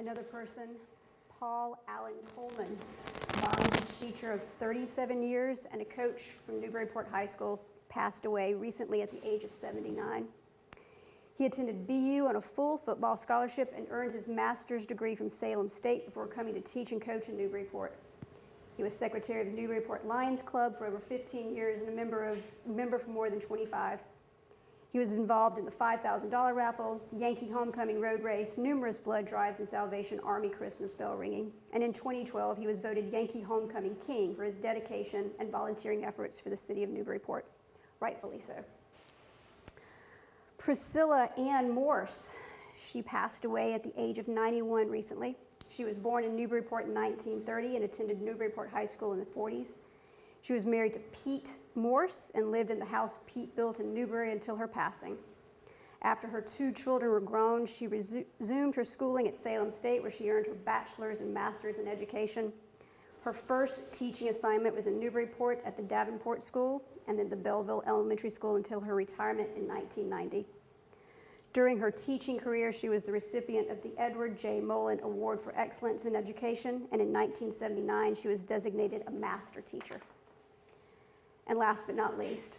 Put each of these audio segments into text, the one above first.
Another person, Paul Allen Coleman, biology teacher of 37 years and a coach from Newburyport High School, passed away recently at the age of 79. He attended BU on a full football scholarship and earned his master's degree from Salem State before coming to teach and coach in Newburyport. He was secretary of the Newburyport Lions Club for over 15 years and a member for more than 25. He was involved in the $5,000 raffle, Yankee Homecoming Road Race, numerous blood drives, and Salvation Army Christmas bell ringing. And in 2012, he was voted Yankee Homecoming King for his dedication and volunteering efforts for the city of Newburyport, rightfully so. Priscilla Ann Morse, she passed away at the age of 91 recently. She was born in Newburyport in 1930 and attended Newburyport High School in the 40s. She was married to Pete Morse and lived in the house Pete built in Newbury until her passing. After her 2 children were grown, she resumed her schooling at Salem State, where she earned her bachelor's and master's in education. Her first teaching assignment was in Newburyport at the Davenport School and then the Belleville Elementary School until her retirement in 1990. During her teaching career, she was the recipient of the Edward J. Mullen Award for Excellence in Education, and in 1979, she was designated a master teacher. And last but not least,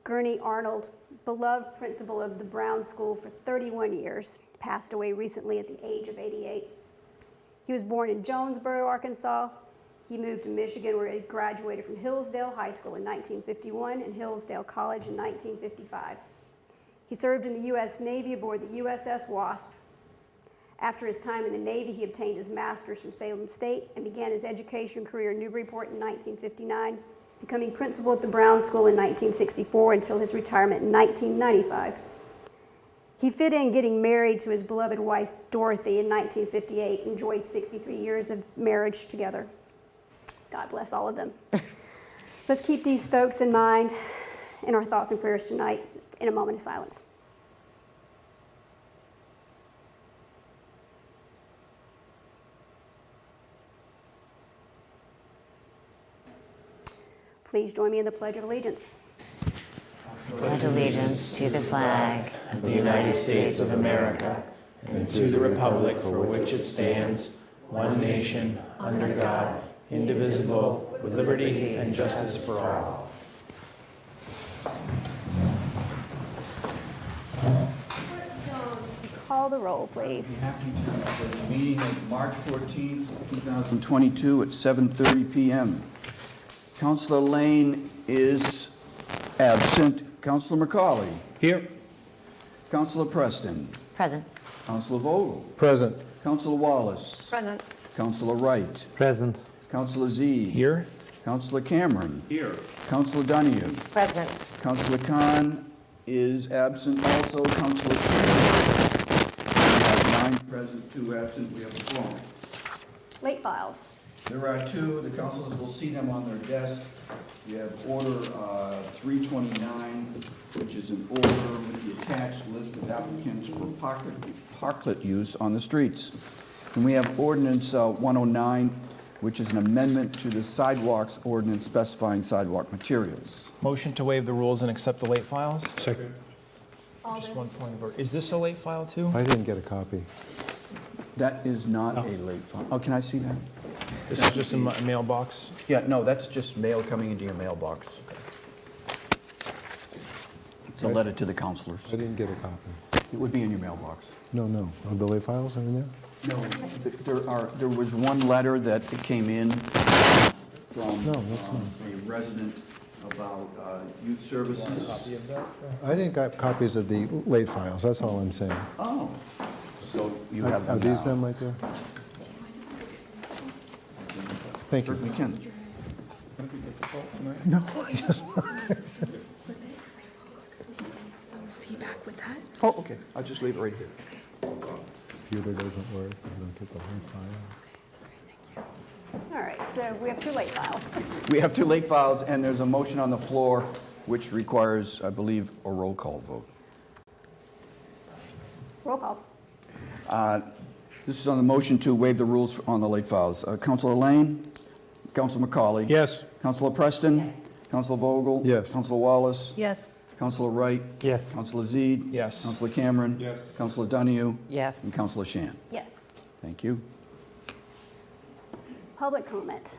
Gurney Arnold, beloved principal of the Brown School for 31 years, passed away recently at the age of 88. He was born in Jonesboro, Arkansas. He moved to Michigan, where he graduated from Hillsdale High School in 1951 and Hillsdale College in 1955. He served in the U.S. Navy aboard the USS Wasp. After his time in the Navy, he obtained his master's from Salem State and began his education career in Newburyport in 1959, becoming principal at the Brown School in 1964 until his retirement in 1995. He fit in getting married to his beloved wife, Dorothy, in 1958, enjoyed 63 years of marriage together. God bless all of them. Let's keep these folks in mind in our thoughts and prayers tonight in a moment of silence. Please join me in the Pledge of Allegiance. Pledge allegiance to the flag of the United States of America and to the republic for which it stands, one nation, under God, indivisible, with liberty and justice for all. Call the roll, please. Meeting of March 14th, 2022 at 7:30 p.m. Councilor Lane is absent. Councilor McCauley. Here. Councilor Preston. Present. Councilor Vogel. Present. Councilor Wallace. Present. Councilor Wright. Present. Councilor Z. Here. Councilor Cameron. Here. Councilor Donahue. Present. Councilor Khan is absent also. Councilor Sherman. We have 9 present, 2 absent. We have a quorum. Late files. There are 2. The councilors will see them on their desk. We have order 329, which is an order with the attached list of applicants for parklet use on the streets. And we have ordinance 109, which is an amendment to the sidewalks ordinance specifying sidewalk materials. Motion to waive the rules and accept the late files? Second. Just one point of order. Is this a late file too? I didn't get a copy. That is not a late file. Oh, can I see that? This is just a mailbox? Yeah, no, that's just mail coming into your mailbox. It's a letter to the councilors. I didn't get a copy. It would be in your mailbox. No. Are the late files are in there? No, there was one letter that came in from No, that's not. a resident about youth services. I didn't get copies of the late files, that's all I'm saying. Oh, so you have Are them these now. them right there? Thank you. Certainly can. No, I just, Feedback with that? Oh, okay, I'll just leave it right here. computer doesn't work, I don't get the late file. All right, so we have 2 late files. We have 2 late files, and there's a motion on the floor which requires, I believe, a roll call vote. Roll call. This is on the motion to waive the rules on the late files. Councilor Lane? Councilor McCauley? Yes. Councilor Preston? Yes. Councilor Vogel? Yes. Councilor Wallace? Yes. Councilor Wright? Yes. Councilor Zede? Yes. Councilor Cameron? Yes. Councilor Donahue? And Yes. Councilor Shan. Yes. Thank you. Public comment.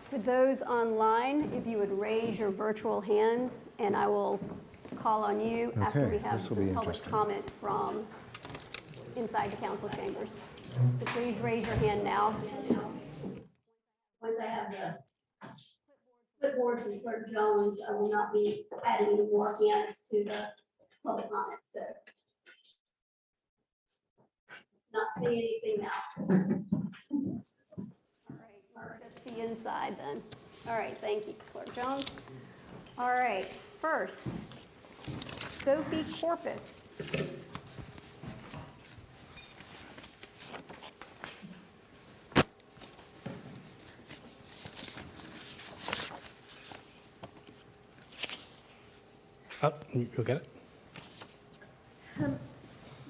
For those online, if you would raise your virtual hand, and I will call on you after Okay, we have this will be the public interesting. comment from inside the council chambers. So please raise your hand now. Once I have the clipboard from Clerk Jones, I will not be adding any more hands to the public comment, so. Not seeing anything now. All right, we'll just be inside then. All right, thank you, Clerk Jones. All right, first, Sophie Corpus. Oh, you'll get it?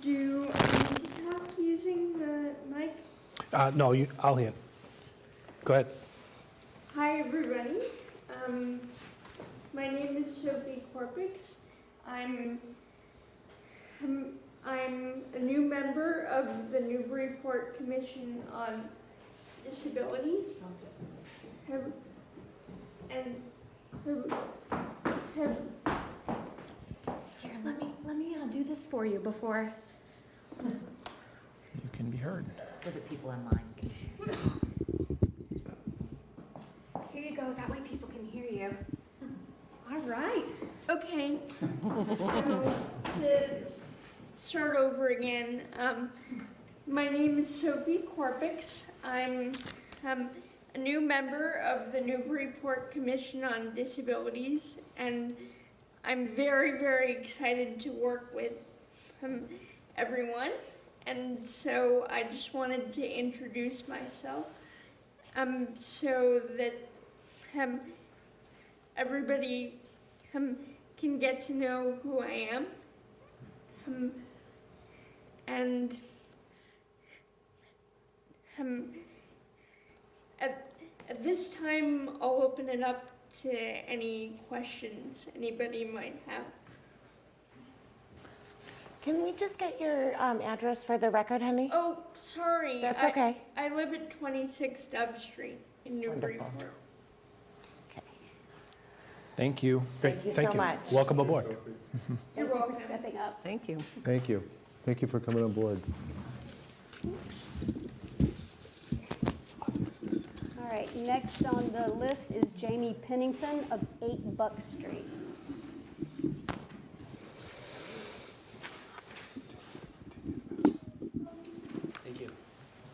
Do I need to talk using the mic? No, I'll hand. Go ahead. Hi, everybody. My name is Sophie Corpix. I'm a new member of the Newburyport Commission on Disabilities. Here, let me do this for you before. You can be heard. So the people online can hear. Here you go, that way people can hear you. All right. Okay. So to start over again, my name is Sophie Corpix. I'm a new member of the Newburyport Commission on Disabilities, and I'm very, very excited to work with everyone. And so I just wanted to introduce myself so that everybody can get to know who I am. And at this time, I'll open it up to any questions anybody might have. Can we just get your address for the record, honey? Oh, sorry. That's okay. I live at 26 Dove Street in Newburyport. Okay. Thank you. Great, Thank you thank so you. much. Welcome aboard. Thank you for stepping up. Thank you. Thank you for coming on board. All right, next on the list is Jamie Pennington of 8 Buck Street. Thank you.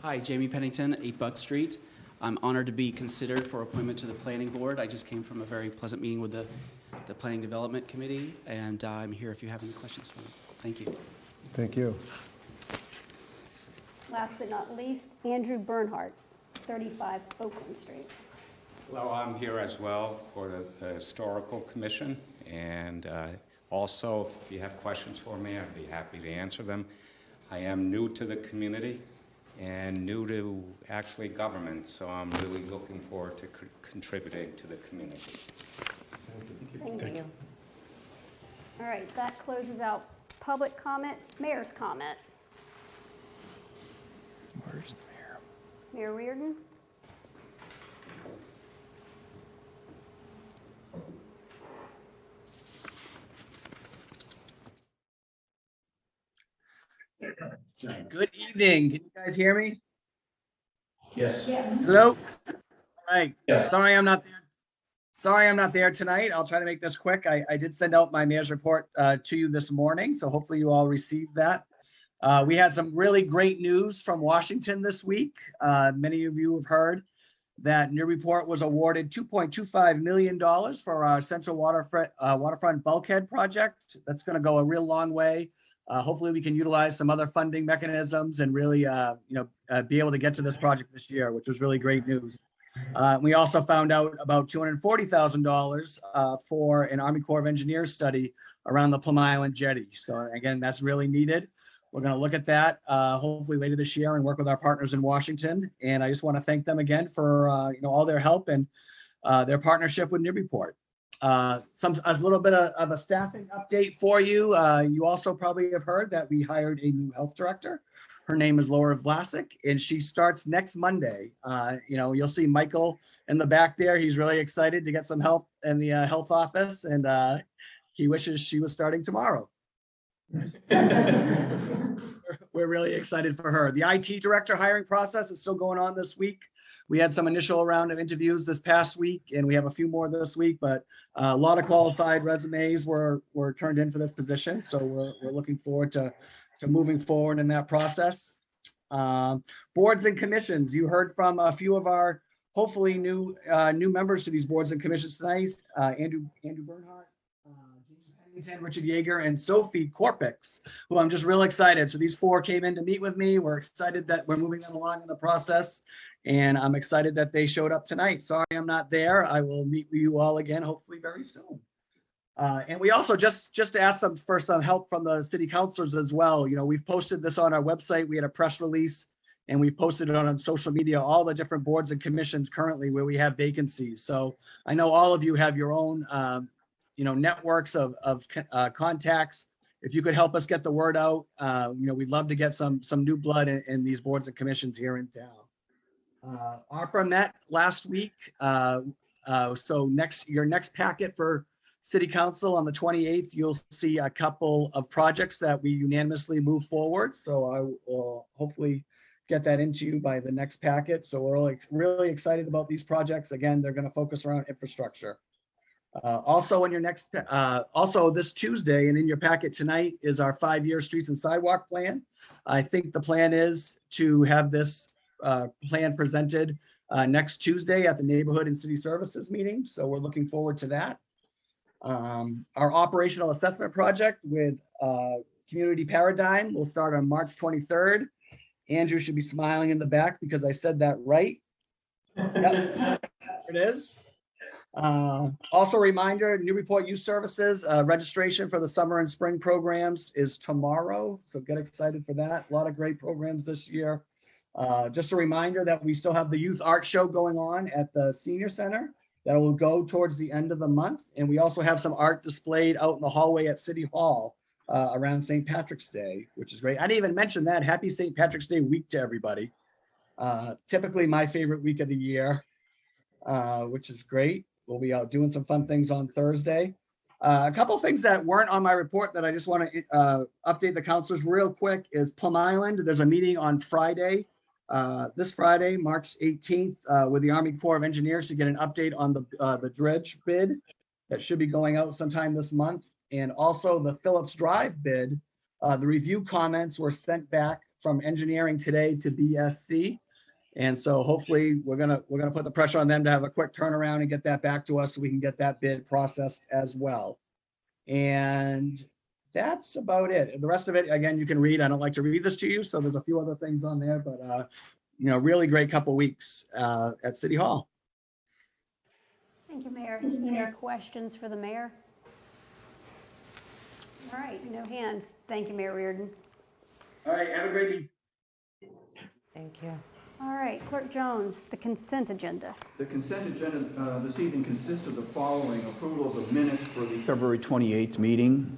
Hi, Jamie Pennington, 8 Buck Street. I'm honored to be considered for appointment to the Planning Board. I just came from a very pleasant meeting with the Planning Development Committee, and I'm here if you have any questions for me. Thank you. Thank you. Last but not least, Andrew Bernhardt, 35 Oakland Street. Well, I'm here as well for the Historical Commission, and also, if you have questions for me, I'd be happy to answer them. I am new to the community and new to actually government, so I'm really looking forward to contributing to the community. Thank you. All right, that closes out public comment, mayor's comment. Where's the mayor? Mayor Reardon? Good evening. Can you guys hear me? Yes. Hello? All right. Sorry I'm not there. Sorry I'm not there tonight. I'll try to make this quick. I did send out my mayor's report to you this morning, so hopefully you all received that. We had some really great news from Washington this week. Many of you have heard that Newburyport was awarded $2.25 million for our Central Waterfront Bulkhead project. That's going to go a real long way. Hopefully we can utilize some other funding mechanisms and really be able to get to this project this year, which was really great news. We also found out about $240,000 for an Army Corps of Engineers study around the Plum Island jetty. So again, that's really needed. We're going to look at that hopefully later this year and work with our partners in Washington. And I just want to thank them again for all their help and their partnership with Newburyport. A little bit of a staffing update for you. You also probably have heard that we hired a new health director. Her name is Laura Vlasic, and she starts next Monday. You'll see Michael in the back there. He's really excited to get some help in the health office, and he wishes she was starting tomorrow. We're really excited for her. The IT director hiring process is still going on this week. We had some initial round of interviews this past week, and we have a few more this week, but a lot of qualified resumes were turned in for this position. So we're looking forward to moving forward in that process. Boards and commissions. You heard from a few of our hopefully new members to these boards and commissions tonight. Andrew Bernhardt, James Pennington, Richard Yeager, and Sophie Korpix, who I'm just real excited. So these four came in to meet with me. We're excited that we're moving them along in the process, and I'm excited that they showed up tonight. Sorry I'm not there. I will meet with you all again, hopefully very soon. And we also just to ask for some help from the city councilors as well. We've posted this on our website. We had a press release, and we've posted it on social media, all the different boards and commissions currently where we have vacancies. So I know all of you have your own, networks of contacts. If you could help us get the word out, we'd love to get some new blood in these boards and commissions here in town. ARPA met last week. So your next packet for City Council on the 28th, you'll see a couple of projects that we unanimously move forward. So I will hopefully get that into you by the next packet. So we're really excited about these projects. Again, they're going to focus around infrastructure. Also this Tuesday and in your packet tonight is our 5-year streets and sidewalk plan. I think the plan is to have this plan presented next Tuesday at the Neighborhood and City Services meeting. So we're looking forward to that. Our operational assessment project with Community Paradigm will start on March 23rd. Andrew should be smiling in the back because I said that right. Yep, there it is. Also a reminder, Newburyport Youth Services registration for the summer and spring programs is tomorrow. So get excited for that. A lot of great programs this year. Just a reminder that we still have the youth art show going on at the senior center. That will go towards the end of the month. And we also have some art displayed out in the hallway at City Hall around St. Patrick's Day, which is great. I didn't even mention that. Happy St. Patrick's Day week to everybody. Typically my favorite week of the year, which is great. We'll be out doing some fun things on Thursday. A couple of things that weren't on my report that I just want to update the councilors real quick is Plum Island. There's a meeting on Friday. This Friday, March 18th, with the Army Corps of Engineers to get an update on the dredge bid that should be going out sometime this month. And also the Phillips Drive bid, the review comments were sent back from engineering today to BSC. And so hopefully we're gonna put the pressure on them to have a quick turnaround and get that back to us so we can get that bid processed as well. And that's about it. The rest of it, again, you can read. I don't like to read this to you, so there's a few other things on there, but really great couple weeks at City Hall. Thank you, Mayor. Any questions for the mayor? All right, no hands. Thank you, Mayor Reardon. All right, have a great evening. Thank you. All right, Clerk Jones, the consent agenda. The consent agenda this evening consists of the following: approval of the minutes for the February 28th meeting.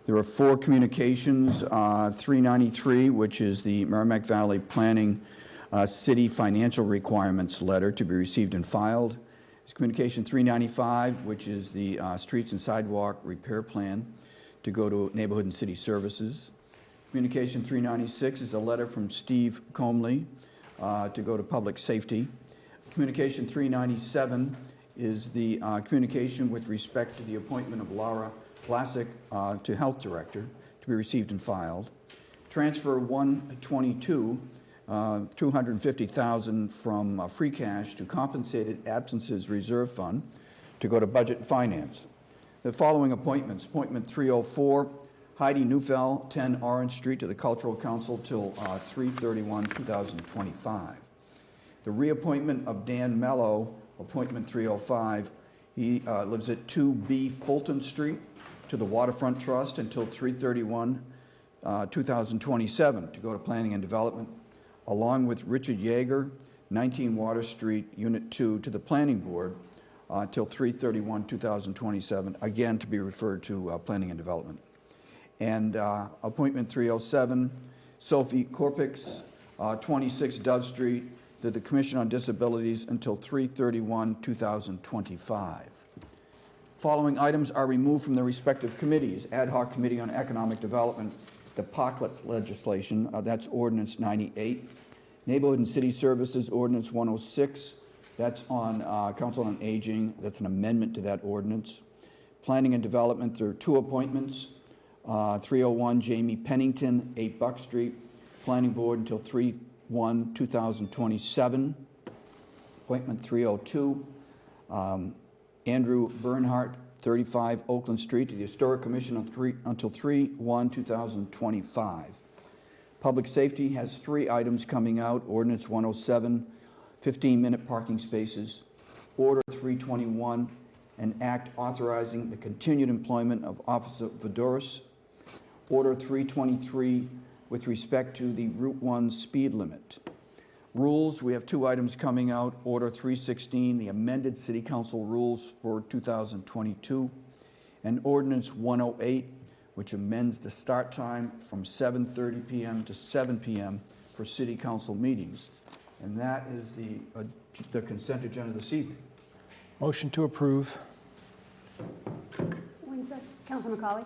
There are 4 communications, 393, which is the Merrimack Valley Planning City Financial Requirements Letter to be received and filed. There's communication 395, which is the Streets and Sidewalk Repair Plan to go to Neighborhood and City Services. Communication 396 is a letter from Steve Comley to go to Public Safety. Communication 397 is the communication with respect to the appointment of Laura Vlasic to Health Director to be received and filed. Transfer 122, $250,000 from free cash to Compensated Absences Reserve Fund to go to Budget and Finance. The following appointments: appointment 304, Heidi Neufeld, 10 Orange Street, to the Cultural Council till 3/31/2025. The reappointment of Dan Mello, appointment 305. He lives at 2B Fulton Street, to the Waterfront Trust until 3/31/2027 to go to Planning and Development, along with Richard Yeager, 19 Water Street, Unit 2, to the Planning Board, till 3/31/2027, again to be referred to Planning and Development. And appointment 307, Sophie Korpix, 26 Dove Street, to the Commission on Disabilities until 3/31/2025. Following items are removed from the respective committees. Ad hoc Committee on Economic Development, the Parklets legislation, that's Ordinance 98. Neighborhood and City Services, Ordinance 106, that's on Council on Aging, that's an amendment to that ordinance. Planning and Development, there are 2 appointments. 301, Jamie Pennington, 8 Buck Street, Planning Board until 3/1/2027. Appointment 302, Andrew Bernhardt, 35 Oakland Street, to the Historic Commission until 3/1/2025. Public Safety has 3 items coming out. Ordinance 107, 15-minute parking spaces. Order 321, an act authorizing the continued employment of Officer Vodoris. Order 323, with respect to the Route 1 speed limit. Rules, we have 2 items coming out. Order 316, the amended City Council rules for 2022, and Ordinance 108, which amends the start time from 7:30 p.m. to 7 p.m. for City Council meetings. And that is the consent agenda this evening. Motion to approve. When's that? Councilman Macaulay?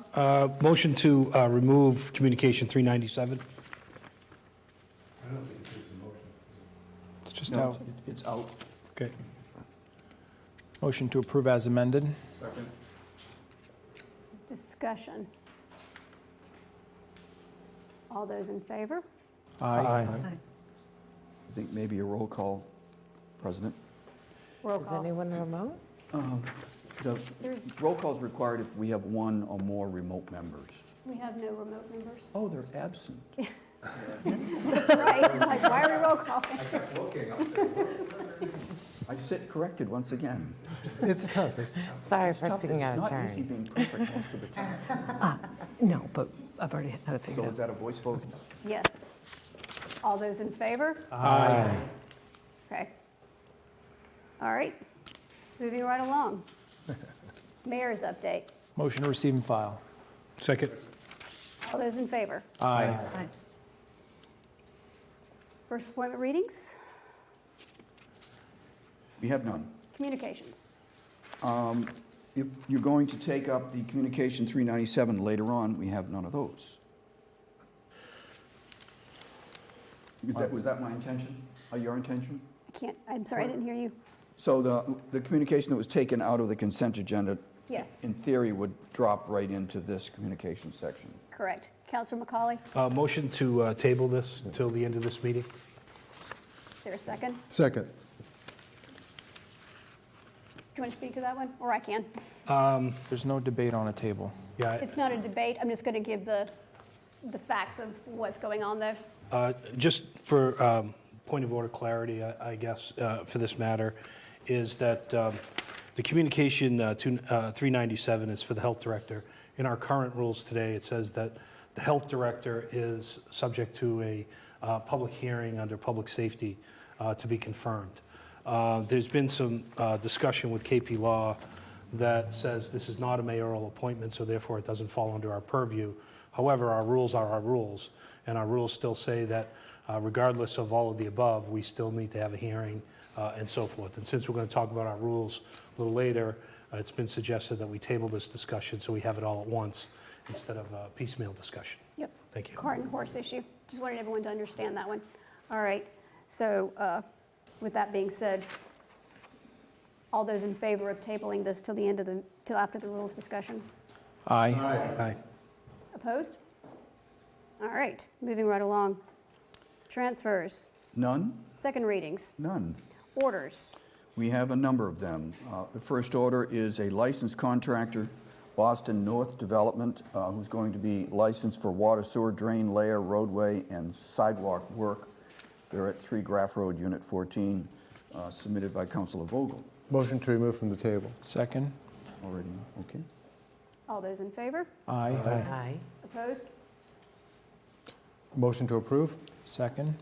Motion to remove Communication 397. It's just No, out. it's out. Okay. Motion to approve as amended. Discussion. All those in favor? Aye. I think maybe a roll call, President. Roll Is call. anyone remote? The roll call is required if we have 1 or more remote members. We have no remote members. Oh, they're absent. That's right. It's like, why are we roll calling? I sit corrected once again. It's tough, isn't it? Sorry It's for tough. speaking out of It's not easy turn. being perfect most of the time. No, but I've already had it So figured is that a voice vote? Yes. All those in favor? Aye. Okay. All right. Moving right along. Mayor's update. Motion to receive and file. Second. All those in favor? Aye. Aye. First appointment readings. We have none. Communications. If you're going to take up the Communication 397 later on, we have none of those. Was that my intention, or your intention? I'm sorry, I didn't hear you. So the communication that was taken out of the consent agenda, Yes, in theory, would drop right into this communication section. correct. Councilor Macaulay, Motion to table this until the end of this meeting. is there a second? Second. Do you want to speak to that one? Or I can. There's no debate on a table. Yeah. It's not a debate. I'm just going to give the facts of what's going on, though. Just for point of order clarity, I guess, for this matter, is that the Communication 397 is for the Health Director. In our current rules today, it says that the Health Director is subject to a public hearing under Public Safety to be confirmed. There's been some discussion with KP Law that says this is not a mayoral appointment, so therefore it doesn't fall under our purview. However, our rules are our rules, and our rules still say that regardless of all of the above, we still need to have a hearing and so forth. And since we're going to talk about our rules a little later, it's been suggested that we table this discussion so we have it all at once instead of a piecemeal discussion. Yep. Thank you. Cart and horse issue. Just wanted everyone to understand that one. All right. So with that being said, all those in favor of tabling this till the end of till after the rules discussion? Aye. Aye. Opposed? All right. Moving right along. Transfers. None? Second readings. None. Orders. We have a number of them. The first order is a licensed contractor, Boston North Development, who's going to be licensed for water, sewer, drain, layer, roadway, and sidewalk work. They're at 3 Graff Road, Unit 14, submitted by Councilor Vogel. Motion to remove from the table. Second. Already, okay. All those in favor? Aye. Aye. Opposed? Motion to approve. Second.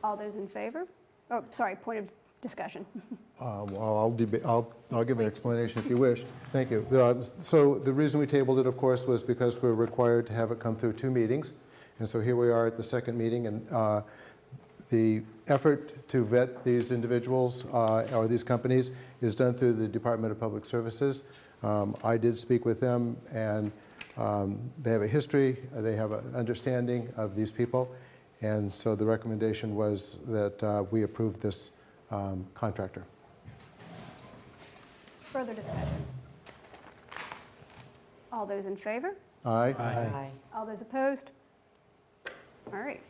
All those in favor? Oh, sorry, point of discussion. Well, I'll give an explanation if you wish. Thank you. So the reason we tabled it, of course, was because we're required to have it come through 2 meetings. And so here we are at the 2nd meeting, and the effort to vet these individuals or these companies is done through the Department of Public Services. I did speak with them, and they have a history, they have an understanding of these people, and so the recommendation was that we approve this contractor. Further discussion? All those in favor? Aye. Aye. All those opposed? All right,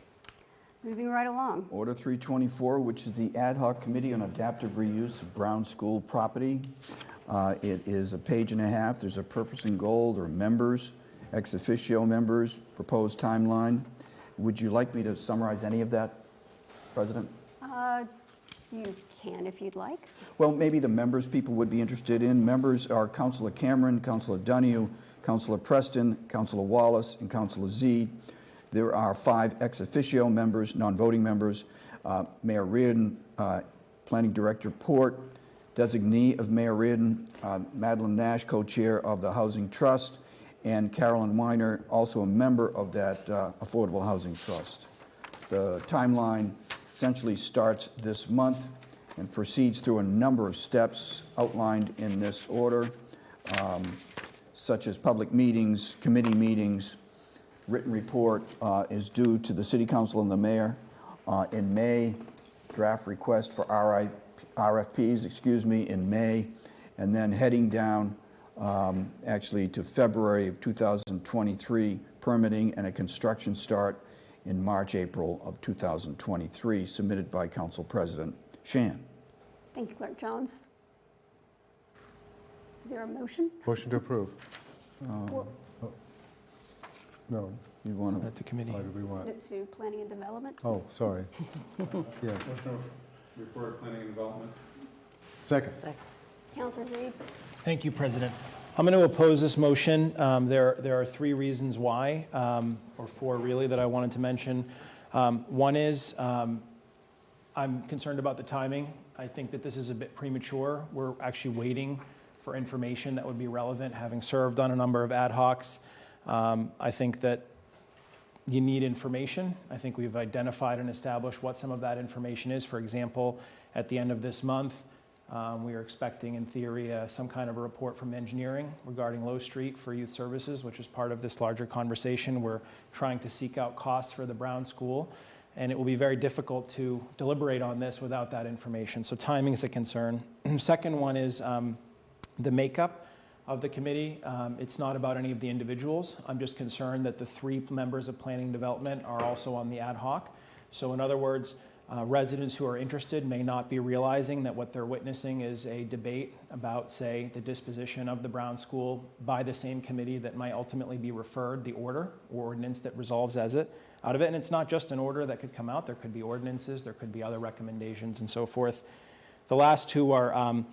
moving right along. Order 324, which is the Ad Hoc Committee on Adaptive Reuse of Brown School Property. It is a page and a half. There's a purpose and goal. There are members, ex officio members, proposed timeline. Would you like me to summarize any of that, President? You can if you'd like. Well, maybe the members people would be interested in. Members are Councilor Cameron, Councilor Donahue, Councilor Preston, Councilor Wallace, and Councilor Z. There are 5 ex officio members, non-voting members, Mayor Reardon, Planning Director Port, designee of Mayor Reardon, Madeline Nash, co-chair of the Housing Trust, and Carolyn Weiner, also a member of that Affordable Housing Trust. The timeline essentially starts this month and proceeds through a number of steps outlined in this order, such as public meetings, committee meetings. Written report is due to the City Council and the Mayor in May. Draft request for RFPs, in May. And then heading down actually to February of 2023, permitting and a construction start in March, April of 2023, submitted by Council President Shan. Thank you, Clerk Jones. Is there a motion? Motion to approve. No. You want At the committee. How do we want? Send it to Planning and Development. Oh, sorry. Yes. Refer to planning and development. Second. Councilor Reed? Thank you, President. I'm going to oppose this motion. There are 3 reasons why, or 4 really, that I wanted to mention. One is I'm concerned about the timing. I think that this is a bit premature. We're actually waiting for information that would be relevant, having served on a number of ad hocs. I think that you need information. I think we've identified and established what some of that information is. For example, at the end of this month, we are expecting, in theory, some kind of a report from engineering regarding Low Street for youth services, which is part of this larger conversation. We're trying to seek out costs for the Brown School, and it will be very difficult to deliberate on this without that information. So timing is a concern. Second one is the makeup of the committee. It's not about any of the individuals. I'm just concerned that the 3 members of Planning and Development are also on the ad hoc. So in other words, residents who are interested may not be realizing that what they're witnessing is a debate about, say, the disposition of the Brown School by the same committee that might ultimately be referred the order or ordinance that resolves out of it. And it's not just an order that could come out. There could be ordinances, there could be other recommendations and so forth. The last 2 are,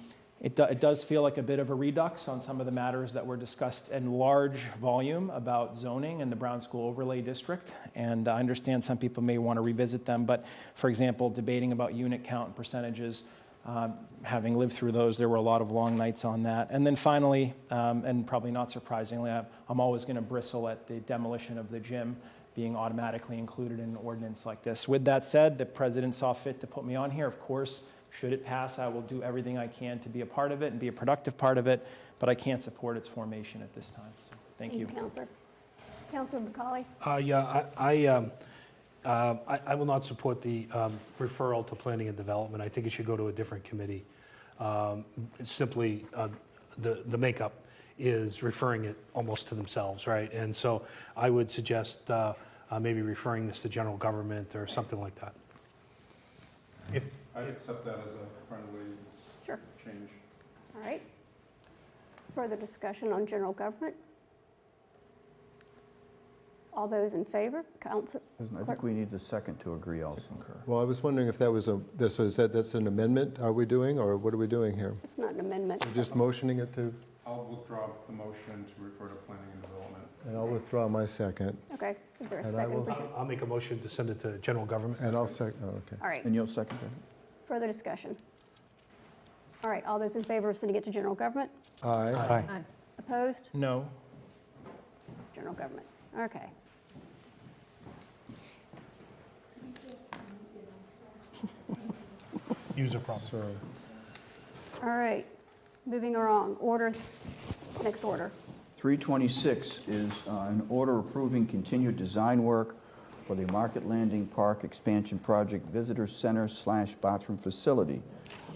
it does feel like a bit of a redux on some of the matters that were discussed in large volume about zoning and the Brown School Overlay District. And I understand some people may want to revisit them, but for example, debating about unit count and percentages, having lived through those, there were a lot of long nights on that. And then finally, and probably not surprisingly, I'm always going to bristle at the demolition of the gym being automatically included in an ordinance like this. With that said, the President saw fit to put me on here. Of course, should it pass, I will do everything I can to be a part of it and be a productive part of it, but I can't support its formation at this time. So, thank you. Councilor. Councilor McCauley? I will not support the referral to Planning and Development. I think it should go to a different committee. It's simply the makeup is referring it almost to themselves, right? And so I would suggest maybe referring this to General Government or something like that. I'd accept that as a friendly change. All right. Further discussion on General Government? All those in favor? Council. I think we need the second to agree also. Well, I was wondering if that was that's an amendment are we doing, or what are we doing here? It's not an amendment. We're just motioning it to, I'll withdraw the motion to refer to planning and development. and I'll withdraw my second. Okay. Is there a And I second? will- I'll make a motion to send it to General Government. And I'll second, oh, okay. All right. And you'll second that? Further discussion? All right, all those in favor of sending it to general government? Aye. Aye. Opposed? No. General government. Okay. User problem. So, All right, moving along. Order, next order. 326 is an order approving continued design work for the Market Landing Park Expansion Project Visitor Center / bathroom facility.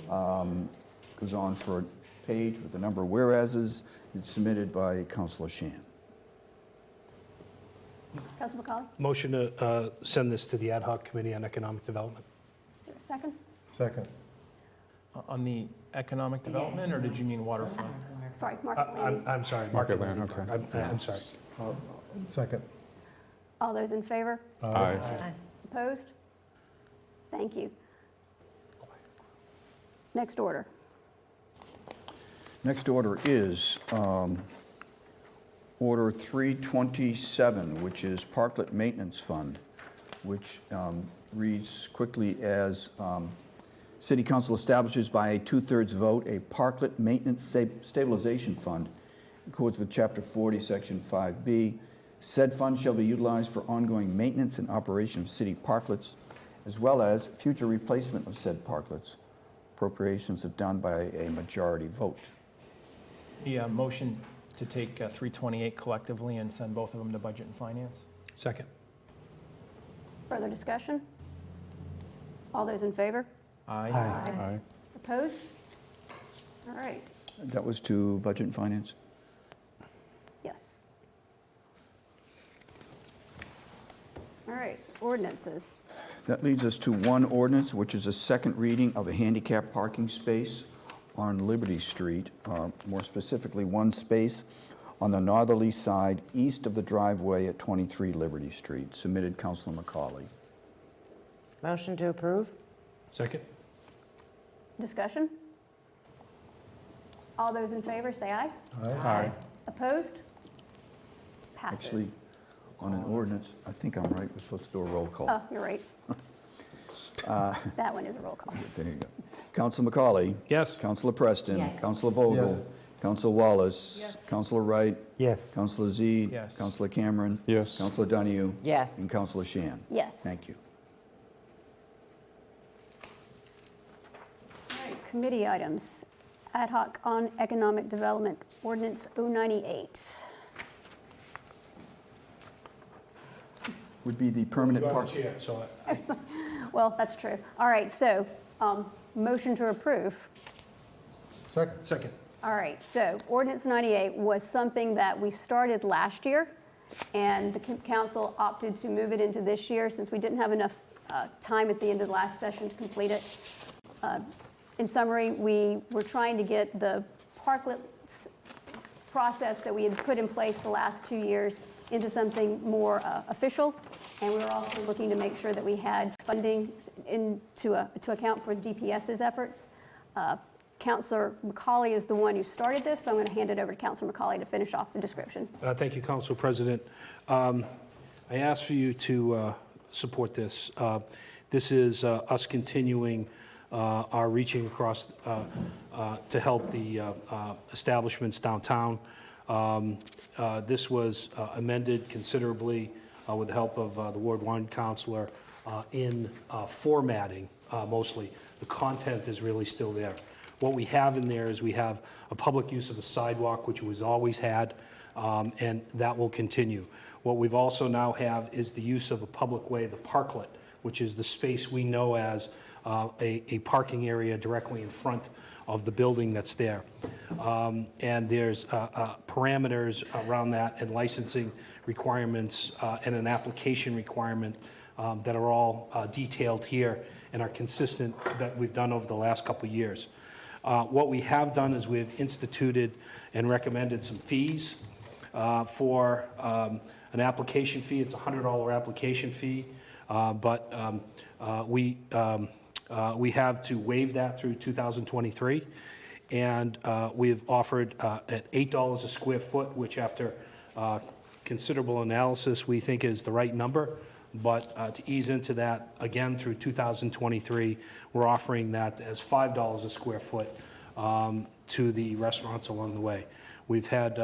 Goes on for a page with a number of whereases. It's submitted by Councilor Shan. Councilor McCauley, Motion to send this to the Ad hoc Committee on Economic Development. is there a second? second. On the economic development, or did you mean waterfront? Sorry, Market Landing. I'm sorry. Market Landing, okay. I'm sorry. Second. All those in favor? Aye. Opposed? Thank you. Next order. Next order is Order 327, which is Parklet Maintenance Fund, which reads quickly as City Council establishes by a 2/3 vote a Parklet Maintenance Stabilization Fund in accordance with Chapter 40, Section 5B. Said fund shall be utilized for ongoing maintenance and operation of city parklets, as well as future replacement of said parklets. Appropriations are done by a majority vote. The motion to take 328 collectively and send both of them to Budget and Finance? Second. Further discussion? All those in favor? Aye. Opposed? All right, That was to Budget and Finance. yes. All right, ordinances. That leads us to one ordinance, which is a second reading of a handicap parking space on Liberty Street, more specifically one space on the northerly side east of the driveway at 23 Liberty Street. Submitted Councilor McCauley. Motion to approve? Second. Discussion? All those in favor, say aye. Aye. Opposed? Actually, Passes. on an ordinance, I think I'm right, we're supposed to do a roll call. Oh, you're right. That one is a roll call. There you go. Councilor McCauley? Yes. Councilor Preston? Yes. Councilor Vogel? Yes. Councilor Wallace? Yes. Councilor Wright? Yes. Councilor Z? Yes. Councilor Cameron? Yes. Councilor Donahue? Yes. And Councilor Shan? Yes. Thank you. All right, committee items. Ad hoc on economic development, ordinance 098. Would be the permanent Go on park. the chair, so Well, that's true. All right, so motion to approve. Second. Second. All right, so ordinance 98 was something that we started last year, and the council opted to move it into this year since we didn't have enough time at the end of the last session to complete it. In summary, we were trying to get the parklet process that we had put in place the last 2 years into something more official, and we were also looking to make sure that we had funding to account for DPS's efforts. Councilor McCauley is the one who started this, so I'm going to hand it over to Councilor McCauley to finish off the description. Thank you, Council President. I ask for you to support this. This is us continuing our reaching across to help the establishments downtown. This was amended considerably with the help of the Ward 1 Councilor in formatting mostly. The content is really still there. What we have in there is we have a public use of a sidewalk, which we've always had, and that will continue. What we've also now have is the use of a public way, the parklet, which is the space we know as a parking area directly in front of the building that's there. And there's parameters around that and licensing requirements and an application requirement that are all detailed here and are consistent that we've done over the last couple of years. What we have done is we've instituted and recommended some fees for an application fee. It's a $100 application fee, but we have to waive that through 2023. And we've offered at $8 a square foot, which after considerable analysis we think is the right number. But to ease into that, again, through 2023, we're offering that as $5 a square foot to the restaurants along the way. We've had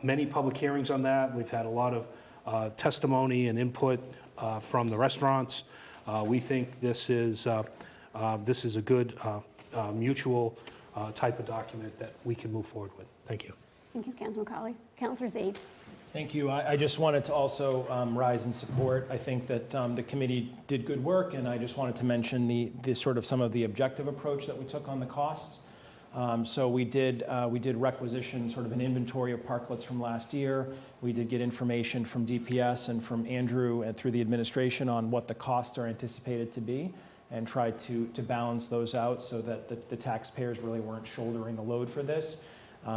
many public hearings on that. We've had a lot of testimony and input from the restaurants. We think this is a good mutual type of document that we can move forward with. Thank you. Thank you, Councilman Colley. Councilor Z. Thank you. I just wanted to also rise in support. I think that the committee did good work, and I just wanted to mention the sort of some of the objective approach that we took on the costs. So we did requisition sort of an inventory of parklets from last year. We did get information from DPS and from Andrew and through the administration on what the costs are anticipated to be, and tried to balance those out so that the taxpayers really weren't shouldering the load for this.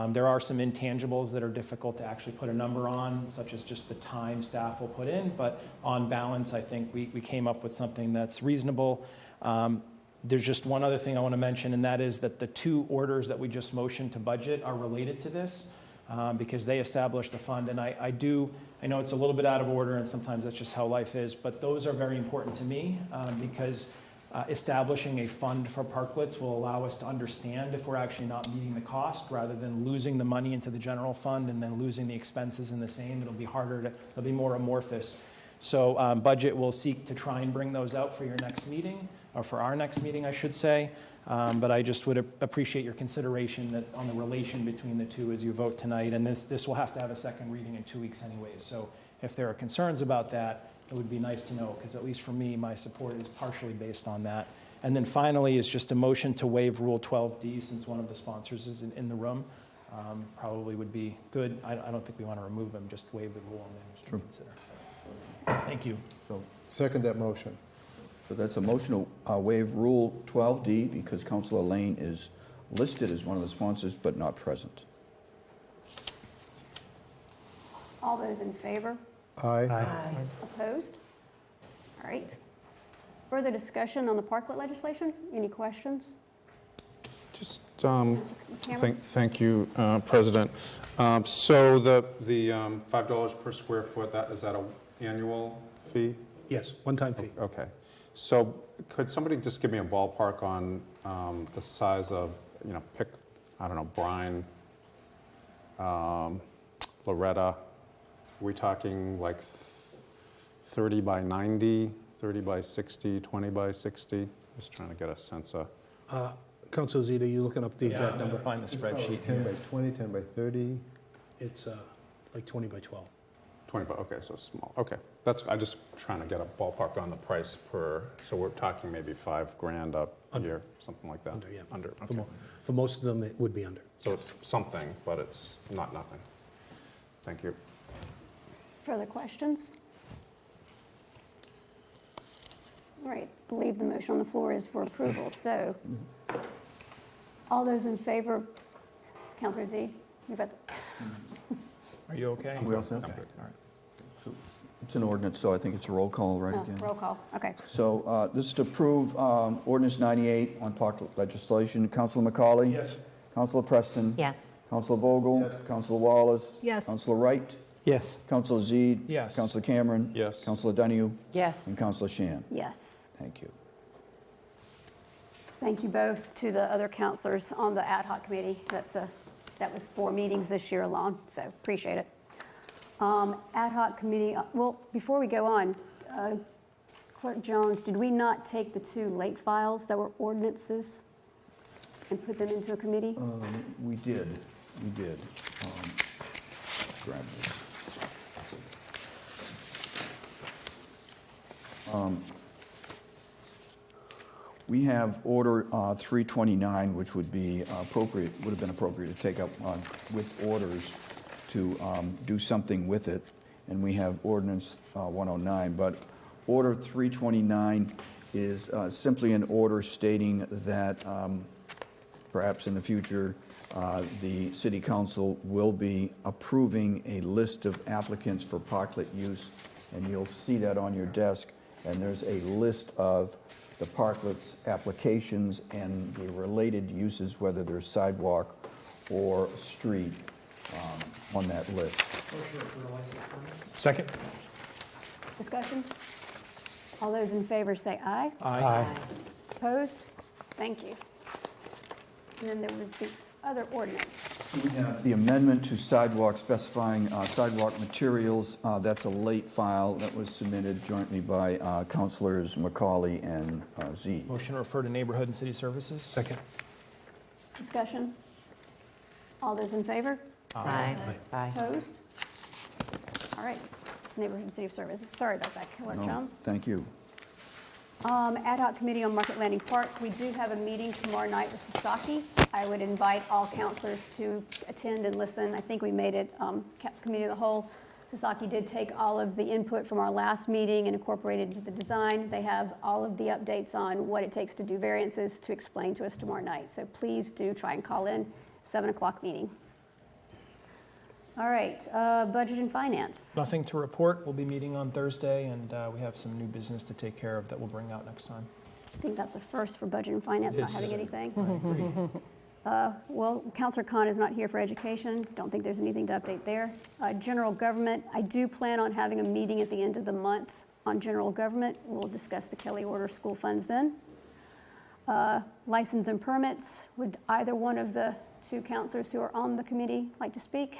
There are some intangibles that are difficult to actually put a number on, such as just the time staff will put in, but on balance, I think we came up with something that's reasonable. There's just one other thing I want to mention, and that is that the two orders that we just motioned to budget are related to this, because they established a fund, and I know it's a little bit out of order, and sometimes that's just how life is, but those are very important to me, because establishing a fund for parklets will allow us to understand if we're actually not meeting the cost, rather than losing the money into the general fund and then losing the expenses in the same. It'll be it'll be more amorphous. So budget will seek to try and bring those out for your next meeting, or for our next meeting, I should say. But I just would appreciate your consideration that on the relation between the two as you vote tonight. And this will have to have a second reading in 2 weeks anyways. So if there are concerns about that, it would be nice to know, because at least for me, my support is partially based on that. And then finally is just a motion to waive Rule 12D, since one of the sponsors is in the room. Probably would be good. I don't think we want to remove them, just waive the rule and then It's true. consider. Thank you. So, second that motion. So that's a motion to waive Rule 12D because Councilor Lane is listed as one of the sponsors but not present. All those in favor? Aye. Opposed? All right. Further discussion on the parklet legislation? Any questions? Just Cameron? thank you, President. So the $5 per square foot, is that an annual fee? Yes, one-time fee. Okay. So could somebody just give me a ballpark on the size of, pick, I don't know, Brine, Loretta? Are we talking like 30 by 90, 30 by 60, 20 by 60? Just trying to get a sense of. Councilor Zita, are you looking up the exact I'm number? going to find the spreadsheet 10 here. by 20, 10 by 30. It's like 20 by 12. 20, okay, so small, okay. I'm just trying to get a ballpark on the price per, so we're talking maybe $5,000 a Under. year, something like that? Under, yeah. Under, For okay. for most of them, it would be under. So it's something, but it's not nothing. Thank you. Further questions? All right, I believe the motion on the floor is for approval. So all those in favor, Councilor Z, you've got the... Are you okay? We all set? Okay, all right. It's an ordinance, so I think it's a roll call right Oh, again. roll call, okay. So this is to approve ordinance 98 on parklet legislation. Councilor McCauley? Yes. Councilor Preston? Yes. Councilor Vogel? Yes. Councilor Wallace? Yes. Councilor Wright? Yes. Councilor Zede? Yes. Councilor Cameron? Yes. Councilor Donahue? Yes. And Councilor Shan? Yes. Thank you. Thank you both to the other counselors on the ad hoc committee. That was 4 meetings this year alone, so appreciate it. Ad hoc committee, well, before we go on, Clerk Jones, did we not take the 2 late files that were ordinances and put them into a committee? We did. Grab this. We have Order 329, which would be appropriate, would have been appropriate to take up with orders to do something with it, and we have Ordinance 109. But Order 329 is simply an order stating that perhaps in the future the City Council will be approving a list of applicants for parklet use, and you'll see that on your desk, and there's a list of the parklets applications and the related uses, whether they're sidewalk or street, on that list. Second? Discussion? All those in favor say aye. Aye. Opposed? Thank you. And then there was the other ordinance. We have the amendment to sidewalk specifying sidewalk materials. That's a late file that was submitted jointly by Councilors McCauley and Z. Motion to refer to Neighborhood and City Services. Second. Discussion? All those in favor? Aye. Aye. Opposed? All right, Neighborhood and City Services. Sorry about that, Clerk No, Jones. thank you. Ad hoc Committee on Market Landing Park. We do have a meeting tomorrow night with Sasaki. I would invite all counselors to attend and listen. I think we made it Committee of the Whole. Sasaki did take all of the input from our last meeting and incorporated it into the design. They have all of the updates on what it takes to do variances to explain to us tomorrow night. So please do try and call in, 7 o'clock meeting. All right, Budget and Finance. Nothing to report. We'll be meeting on Thursday, and we have some new business to take care of that we'll bring out next time. I think that's a first for Budget and Finance, not Yes. having anything. I agree. Well, Counselor Khan is not here for education. Don't think there's anything to update there. General government, I do plan on having a meeting at the end of the month on general government. We'll discuss the Kelly Order school funds then. License and permits, would either one of the two counselors who are on the committee like to speak?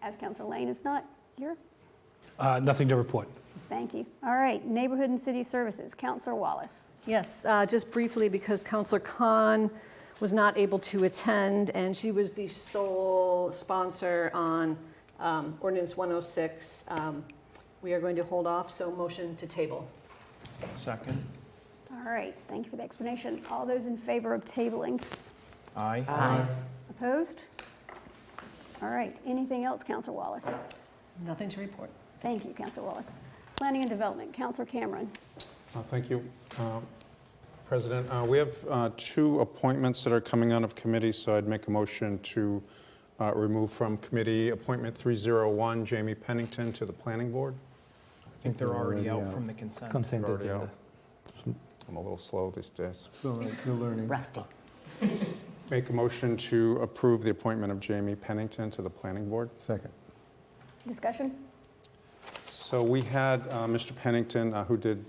As Counselor Lane is not here. Nothing to report. Thank you. All right, Neighborhood and City Services, Counselor Wallace. Yes, just briefly, because Counselor Khan was not able to attend, and she was the sole sponsor on Ordinance 106. We are going to hold off, so motion to table. Second. All right, thank you for the explanation. All those in favor of tabling? Aye. Aye. Opposed? All right, anything else, Counselor Wallace? Nothing to report. Thank you, Counselor Wallace. Planning and Development, Counselor Cameron. Thank you, President. We have two appointments that are coming out of committee, so I'd make a motion to remove from committee appointment 301, Jamie Pennington, to the Planning Board. I think they're already out from the consent. They're already out. I'm a little slow these days. So you're learning. Rusty. Make a motion to approve the appointment of Jamie Pennington to the Planning Board. Second. Discussion? So we had Mr. Pennington, who did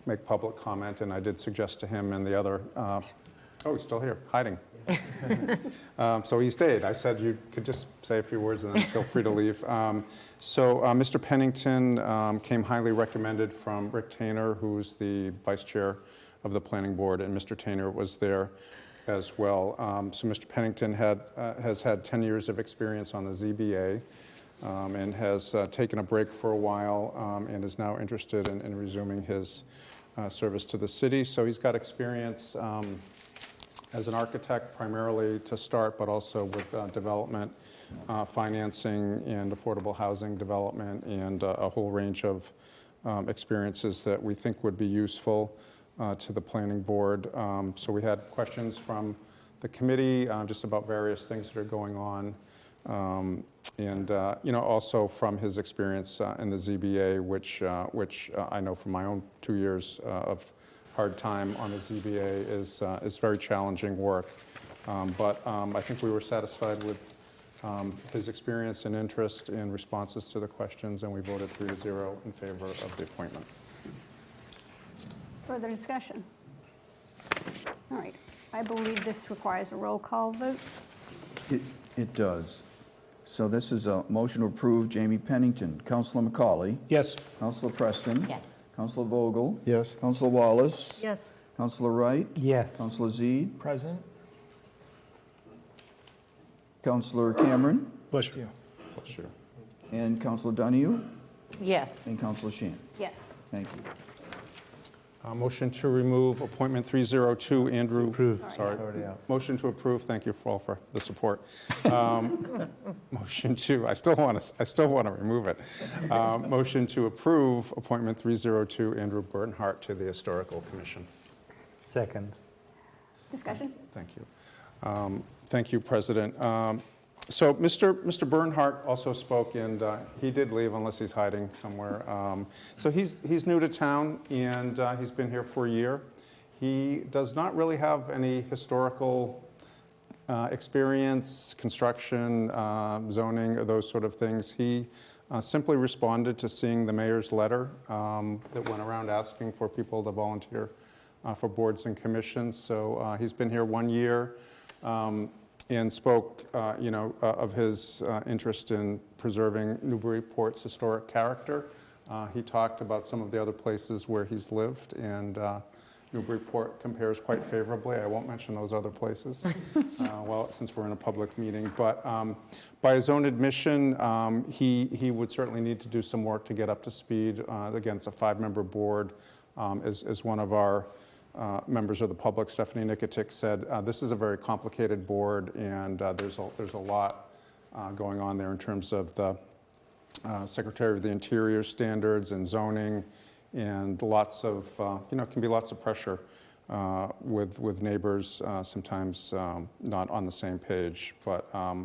make public comment, and I did suggest to him and the other, oh, he's still here, hiding. So he stayed. I said you could just say a few words and then feel free to leave. So Mr. Pennington came highly recommended from Rick Tainer, who's the vice chair of the Planning Board, and Mr. Tainer was there as well. So Mr. Pennington has had 10 years of experience on the ZBA. And has taken a break for a while and is now interested in resuming his service to the city. So he's got experience as an architect primarily to start, but also with development, financing, and affordable housing development, and a whole range of experiences that we think would be useful to the planning board. So we had questions from the committee just about various things that are going on. Also from his experience in the ZBA, which I know from my own 2 years of hard time on the ZBA is very challenging work. But I think we were satisfied with his experience and interest in responses to the questions, and we voted 3-0 in favor of the appointment. Further discussion? All right, I believe this requires a roll call vote. It does. So this is a motion to approve Jamie Pennington. Councilor McCauley? Yes. Councilor Preston? Yes. Councilor Vogel? Yes. Councilor Wallace? Yes. Councilor Wright? Yes. Councilor Zede? Present. Councilor Cameron? Bless you. Bless you. And Councilor Donahue? Yes. And Councilor Shan? Yes. Thank you. Motion to remove appointment 302, Andrew. Approve. Sorry. Motion to approve. Thank you all for the support. Motion to, I still want to remove it. Motion to approve appointment 302, Andrew Bernhardt, to the Historical Commission. Second. Discussion? Thank you. Thank you, President. So Mr. Bernhardt also spoke, and he did leave unless he's hiding somewhere. So he's new to town, and he's been here for a year. He does not really have any historical experience, construction, zoning, or those sort of things. He simply responded to seeing the mayor's letter that went around asking for people to volunteer for boards and commissions. So he's been here 1 year. and spoke, of his interest in preserving Newburyport's historic character. He talked about some of the other places where he's lived, and Newburyport compares quite favorably. I won't mention those other places, since we're in a public meeting. But by his own admission, he would certainly need to do some work to get up to speed. Again, it's a 5-member board. As one of our members of the public, Stephanie Nikitic, said, this is a very complicated board, and there's a lot going on there in terms of the Secretary of the Interior standards and zoning, and lots of, can be lots of pressure with neighbors, sometimes not on the same page. But I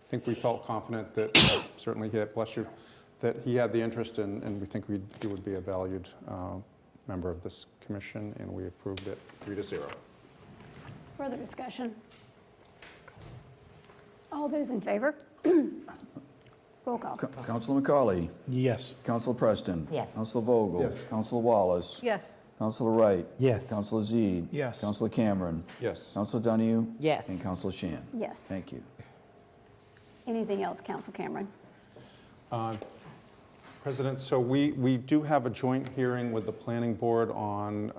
think we felt confident that, certainly he had, bless you, that he had the interest, and we think he would be a valued member of this commission, and we approved it 3-0. Further discussion? All those in favor? Roll call. Councilor McCauley? Yes. Councilor Preston? Yes. Councilor Vogel? Yes. Councilor Wallace? Yes. Councilor Wright? Yes. Councilor Zede? Yes. Councilor Cameron? Yes. Councilor Donahue? Yes. And Councilor Shan? Yes. Thank you. Anything else, Council Cameron? President, so we do have a joint hearing with the Planning Board on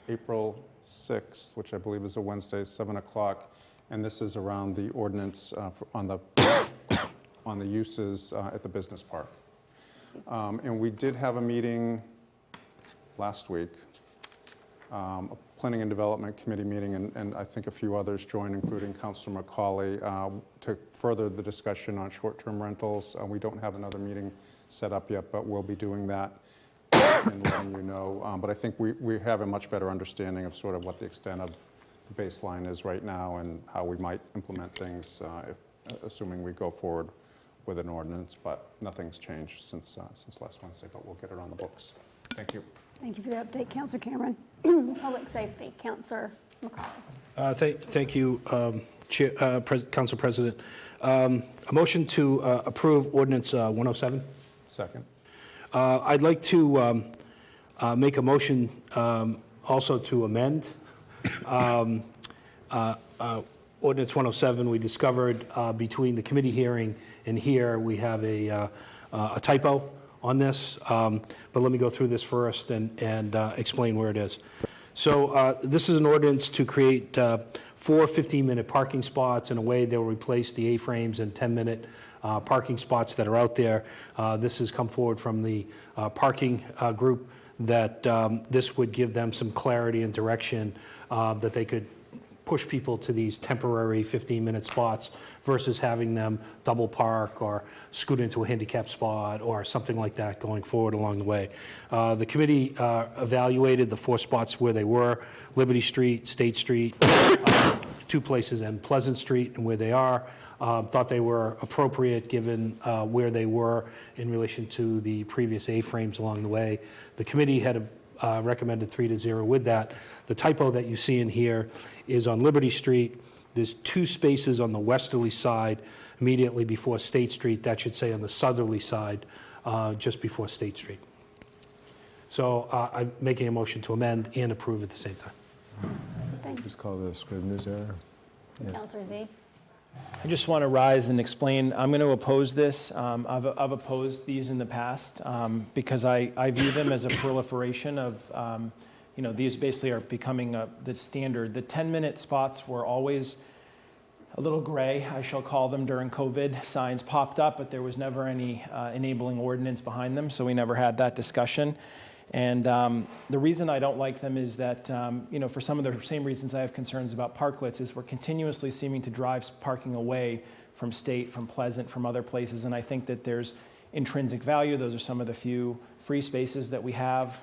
April 6th, which I believe is a Wednesday, 7 o'clock, and this is around the ordinance on the uses at the business park. And we did have a meeting last week, a Planning and Development Committee meeting, and I think a few others joined, including Councilor McCauley, to further the discussion on short-term rentals. We don't have another meeting set up yet, but we'll be doing that and letting you know. But I think we have a much better understanding of sort of what the extent of the baseline is right now and how we might implement things, assuming we go forward with an ordinance. But nothing's changed since last Wednesday, but we'll get it on the books. Thank you. Thank you for the update, Councilor Cameron. Public Safety, Councilor McCauley. Thank you, Council President. A motion to approve Ordinance 107. Second. I'd like to make a motion also to amend Ordinance 107. We discovered between the committee hearing and here, we have a typo on this, but let me go through this first and explain where it is. So this is an ordinance to create 4 15-minute parking spots. In a way, they'll replace the A-frames and 10-minute parking spots that are out there. This has come forward from the parking group that this would give them some clarity and direction that they could push people to these temporary 15-minute spots versus having them double park or scoot into a handicap spot or something like that going forward along the way. The committee evaluated the 4 spots where they were, Liberty Street, State Street, 2 places in Pleasant Street and where they are. Thought they were appropriate given where they were in relation to the previous A-frames along the way. The committee had recommended 3-0 with that. The typo that you see in here is on Liberty Street. There's 2 spaces on the westerly side immediately before State Street. That should say on the southerly side just before State Street. So I'm making a motion to amend and approve at the same time. Thank you. Just call this Scrivener's error. Yeah. Councilor Z. I just want to rise and explain, I'm going to oppose this. I've opposed these in the past because I view them as a proliferation of, these basically are becoming the standard. The 10-minute spots were always a little gray, I shall call them, during COVID. Signs popped up, but there was never any enabling ordinance behind them, so we never had that discussion. And the reason I don't like them is that, for some of the same reasons I have concerns about parklets, is we're continuously seeming to drive parking away from State, from Pleasant, from other places, and I think that there's intrinsic value. Those are some of the few free spaces that we have.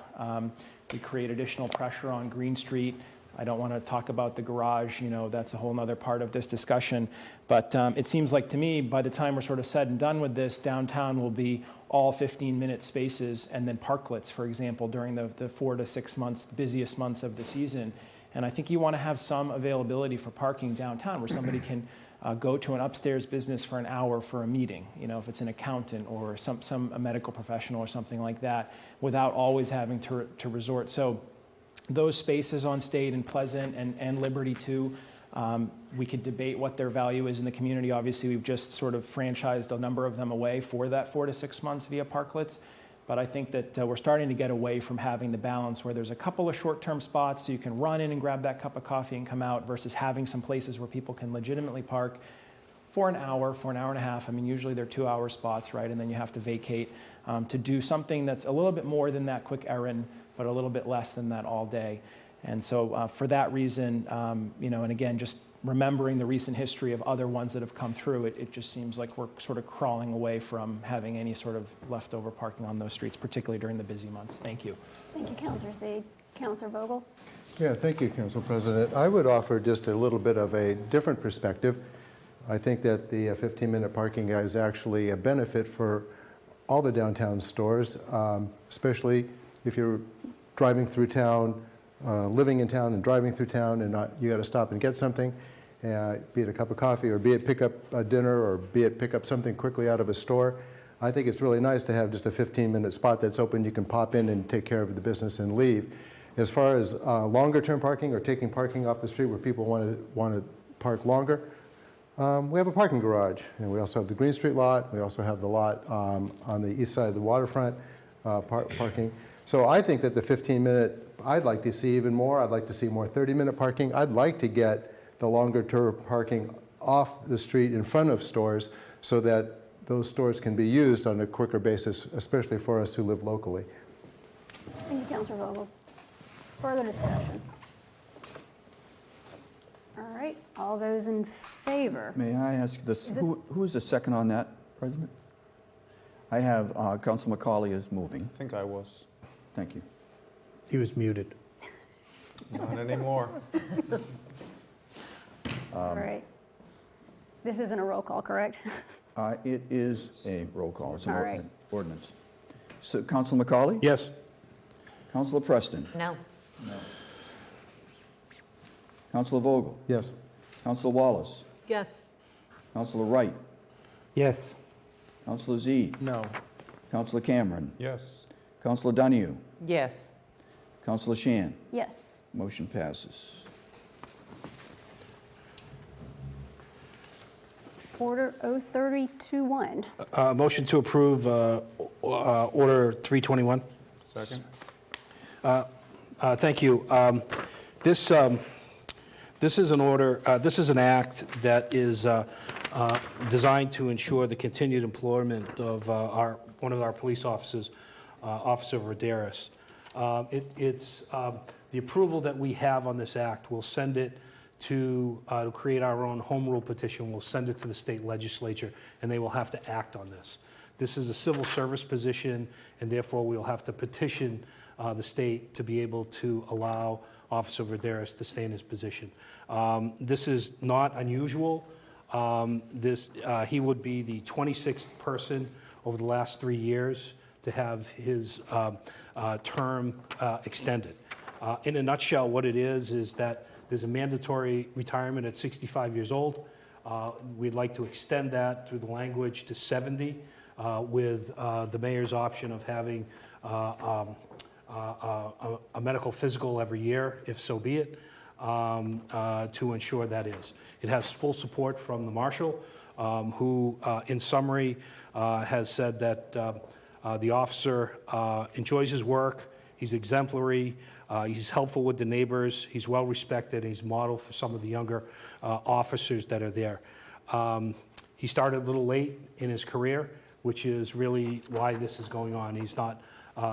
We create additional pressure on Green Street. I don't want to talk about the garage, that's a whole other part of this discussion. But it seems like to me, by the time we're sort of said and done with this, downtown will be all 15-minute spaces and then parklets, for example, during the 4 to 6 months, the busiest months of the season. And I think you want to have some availability for parking downtown where somebody can go to an upstairs business for an hour for a meeting, if it's an accountant or a medical professional or something like that, without always having to resort. So those spaces on State and Pleasant and Liberty too, We could debate what their value is in the community. Obviously, we've just sort of franchised a number of them away for that 4 to 6 months via parklets. But I think that we're starting to get away from having the balance where there's a couple of short-term spots so you can run in and grab that cup of coffee and come out versus having some places where people can legitimately park for an hour and a half. I mean, usually they're 2-hour spots, right? And then you have to vacate to do something that's a little bit more than that quick errand, but a little bit less than that all day. And so for that reason, and again, just remembering the recent history of other ones that have come through, it just seems like we're sort of crawling away from having any sort of leftover parking on those streets, particularly during the busy months. Thank you. Thank you, Councilor Zaid. Councilor Vogel? Yeah, thank you, Council President. I would offer just a little bit of a different perspective. I think that the 15-minute parking is actually a benefit for all the downtown stores, especially if you're driving through town, living in town and driving through town, and you got to stop and get something, be it a cup of coffee, or be it pick up a dinner, or be it pick up something quickly out of a store. I think it's really nice to have just a 15-minute spot that's open. You can pop in and take care of the business and leave. As far as longer-term parking or taking parking off the street where people want to park longer, we have a parking garage, and we also have the Green Street lot. We also have the lot on the east side of the waterfront parking. So I think that the 15-minute, I'd like to see even more. I'd like to see more 30-minute parking. I'd like to get the longer-term parking off the street in front of stores so that those stores can be used on a quicker basis, especially for us who live locally. Thank you, Councilor Vogel. Further discussion? All right, all those in favor? May I ask this, Is this- who's the second on that, President? I have Council McCauley is moving. I think I was. Thank you. He was muted. Not anymore. All right. This isn't a roll call, correct? It is a roll call. It's an All right. ordinance. So, Council McCauley? Yes. Councilor Preston? No. Councilor Vogel? Yes. Councilor Wallace? Yes. Councilor Wright? Yes. Councilor Zede? No. Councilor Cameron? Yes. Councilor Donahue? Yes. Councilor Shan? Yes. Motion passes. Order 03021. Motion to approve Order 321. Second. Thank you. This is an order, this is an act that is designed to ensure the continued employment of one of our police officers, Officer Verderis. It's the approval that we have on this act. We'll send it to create our own home rule petition. We'll send it to the state legislature, and they will have to act on this. This is a civil service position, and therefore we'll have to petition the state to be able to allow Officer Verderis to stay in his position. This is not unusual. He would be the 26th person over the last 3 years to have his term extended. In a nutshell, what it is that there's a mandatory retirement at 65 years old. We'd like to extend that through the language to 70 with the mayor's option of having a medical physical every year, if so be it, to ensure that is. It has full support from the marshal, who, in summary, has said that the officer enjoys his work, he's exemplary, he's helpful with the neighbors, he's well respected, and he's modeled for some of the younger officers that are there. He started a little late in his career, which is really why this is going on. He's not,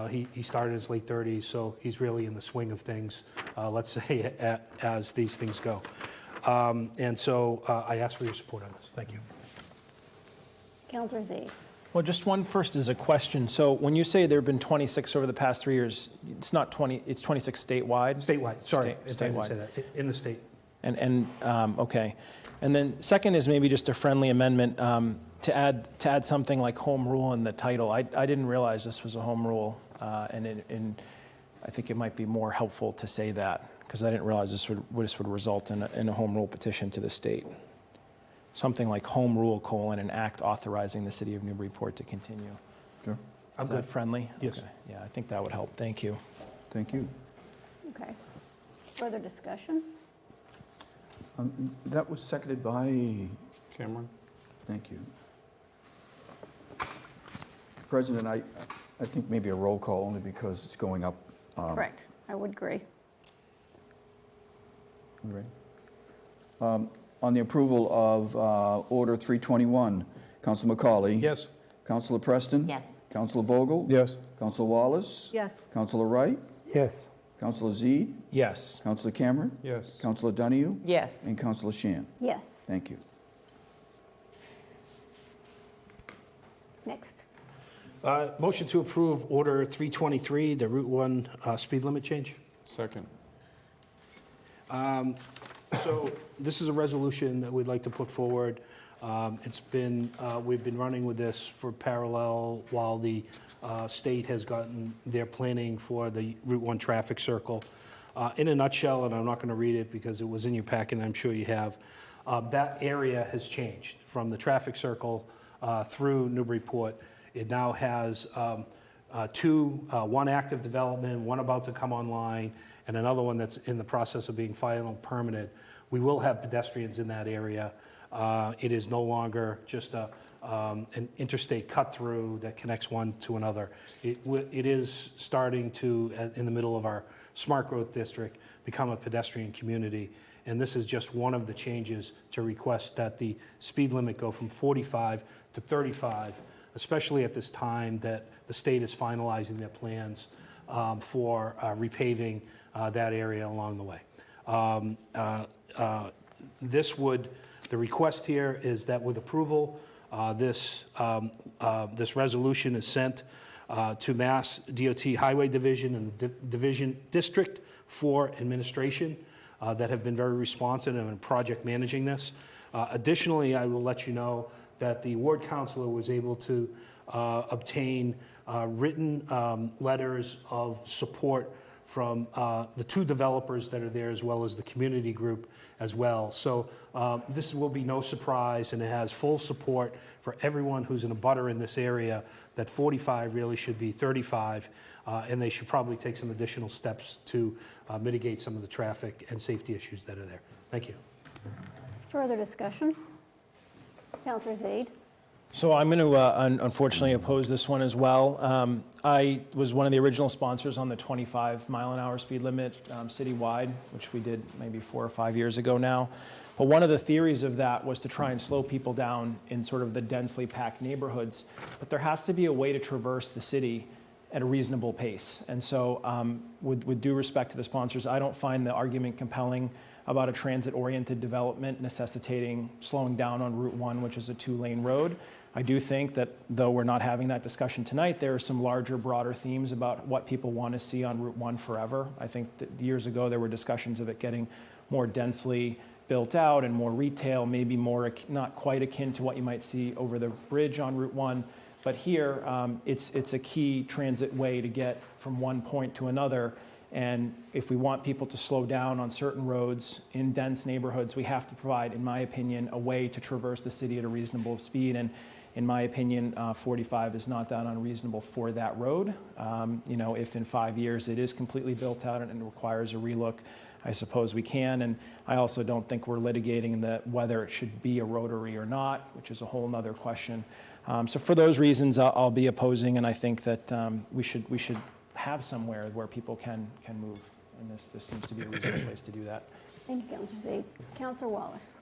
he started in his late 30s, so he's really in the swing of things, let's say, as these things go. And so I ask for your support on this. Thank you. Councilor Z. Well, just one first is a question. So when you say there have been 26 over the past 3 years, it's not 20, it's 26 statewide? Statewide, sorry. Statewide. I didn't say that. In the state. Okay. And then second is maybe just a friendly amendment to add something like home rule in the title. I didn't realize this was a home rule, and I think it might be more helpful to say that, because I didn't realize this would result in a home rule petition to the state. Something like home rule, an act authorizing the city of Newburyport to continue. Sure. Is that friendly? Yes. Okay. Yeah, I think that would help. Thank you. Thank you. Okay. Further discussion? That was seconded by, Cameron? thank you. President, I think maybe a roll call only because it's going up. Correct. I would agree. You ready? On the approval of Order 321, Councilor McCauley? Yes. Councilor Preston? Yes. Councilor Vogel? Yes. Councilor Wallace? Yes. Councilor Wright? Yes. Councilor Zede? Yes. Councilor Cameron? Yes. Councilor Donahue? Yes. And Councilor Shan? Yes. Thank you. Next. Motion to approve Order 323, the Route 1 speed limit change. Second. So this is a resolution that we'd like to put forward. We've been running with this for parallel while the state has gotten their planning for the Route 1 traffic circle. In a nutshell, and I'm not going to read it because it was in your packet and I'm sure you have, that area has changed from the traffic circle through Newburyport. It now has one active development, one about to come online, and another one that's in the process of being final permitted. We will have pedestrians in that area. It is no longer just an interstate cut-through that connects one to another. It is starting to, in the middle of our smart growth district, become a pedestrian community. And this is just one of the changes to request that the speed limit go from 45 to 35, especially at this time that the state is finalizing their plans for repaving that area along the way. The request here is that with approval, this resolution is sent to Mass DOT Highway Division and the Division District for Administration that have been very responsive and in project managing this. Additionally, I will let you know that the ward councilor was able to obtain written letters of support from the two developers that are there, as well as the community group as well. So this will be no surprise, and it has full support for everyone who's in a butter in this area, that 45 really should be 35, and they should probably take some additional steps to mitigate some of the traffic and safety issues that are there. Thank you. Further discussion? Councilor Zade? So I'm going to unfortunately oppose this one as well. I was one of the original sponsors on the 25-mile-an-hour speed limit citywide, which we did maybe 4 or 5 years ago now. But one of the theories of that was to try and slow people down in sort of the densely packed neighborhoods. But there has to be a way to traverse the city at a reasonable pace. And so with due respect to the sponsors, I don't find the argument compelling about a transit-oriented development necessitating slowing down on Route 1, which is a 2-lane road. I do think that, though we're not having that discussion tonight, there are some larger, broader themes about what people want to see on Route 1 forever. I think that years ago there were discussions of it getting more densely built out and more retail, maybe more not quite akin to what you might see over the bridge on Route 1. But here, it's a key transit way to get from one point to another. And if we want people to slow down on certain roads in dense neighborhoods, we have to provide, in my opinion, a way to traverse the city at a reasonable speed. And in my opinion, 45 is not that unreasonable for that road. If in 5 years it is completely built out and requires a relook, I suppose we can. And I also don't think we're litigating whether it should be a rotary or not, which is a whole other question. So for those reasons, I'll be opposing, and I think that we should have somewhere where people can move, and this seems to be a reasonable place to do that. Thank you, Councilor Zade. Councilor Wallace?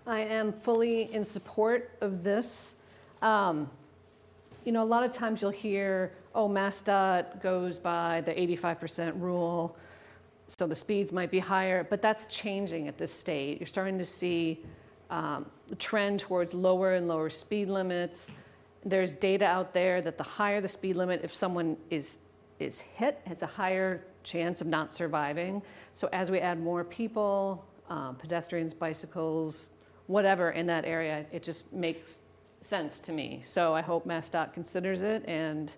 I am fully in support of this. A lot of times you'll hear, MassDOT goes by the 85% rule, so the speeds might be higher, but that's changing at this state. You're starting to see the trend towards lower and lower speed limits. There's data out there that the higher the speed limit, if someone is hit, it's a higher chance of not surviving. So as we add more people, pedestrians, bicycles, whatever in that area, it just makes sense to me. So I hope MassDOT considers it, and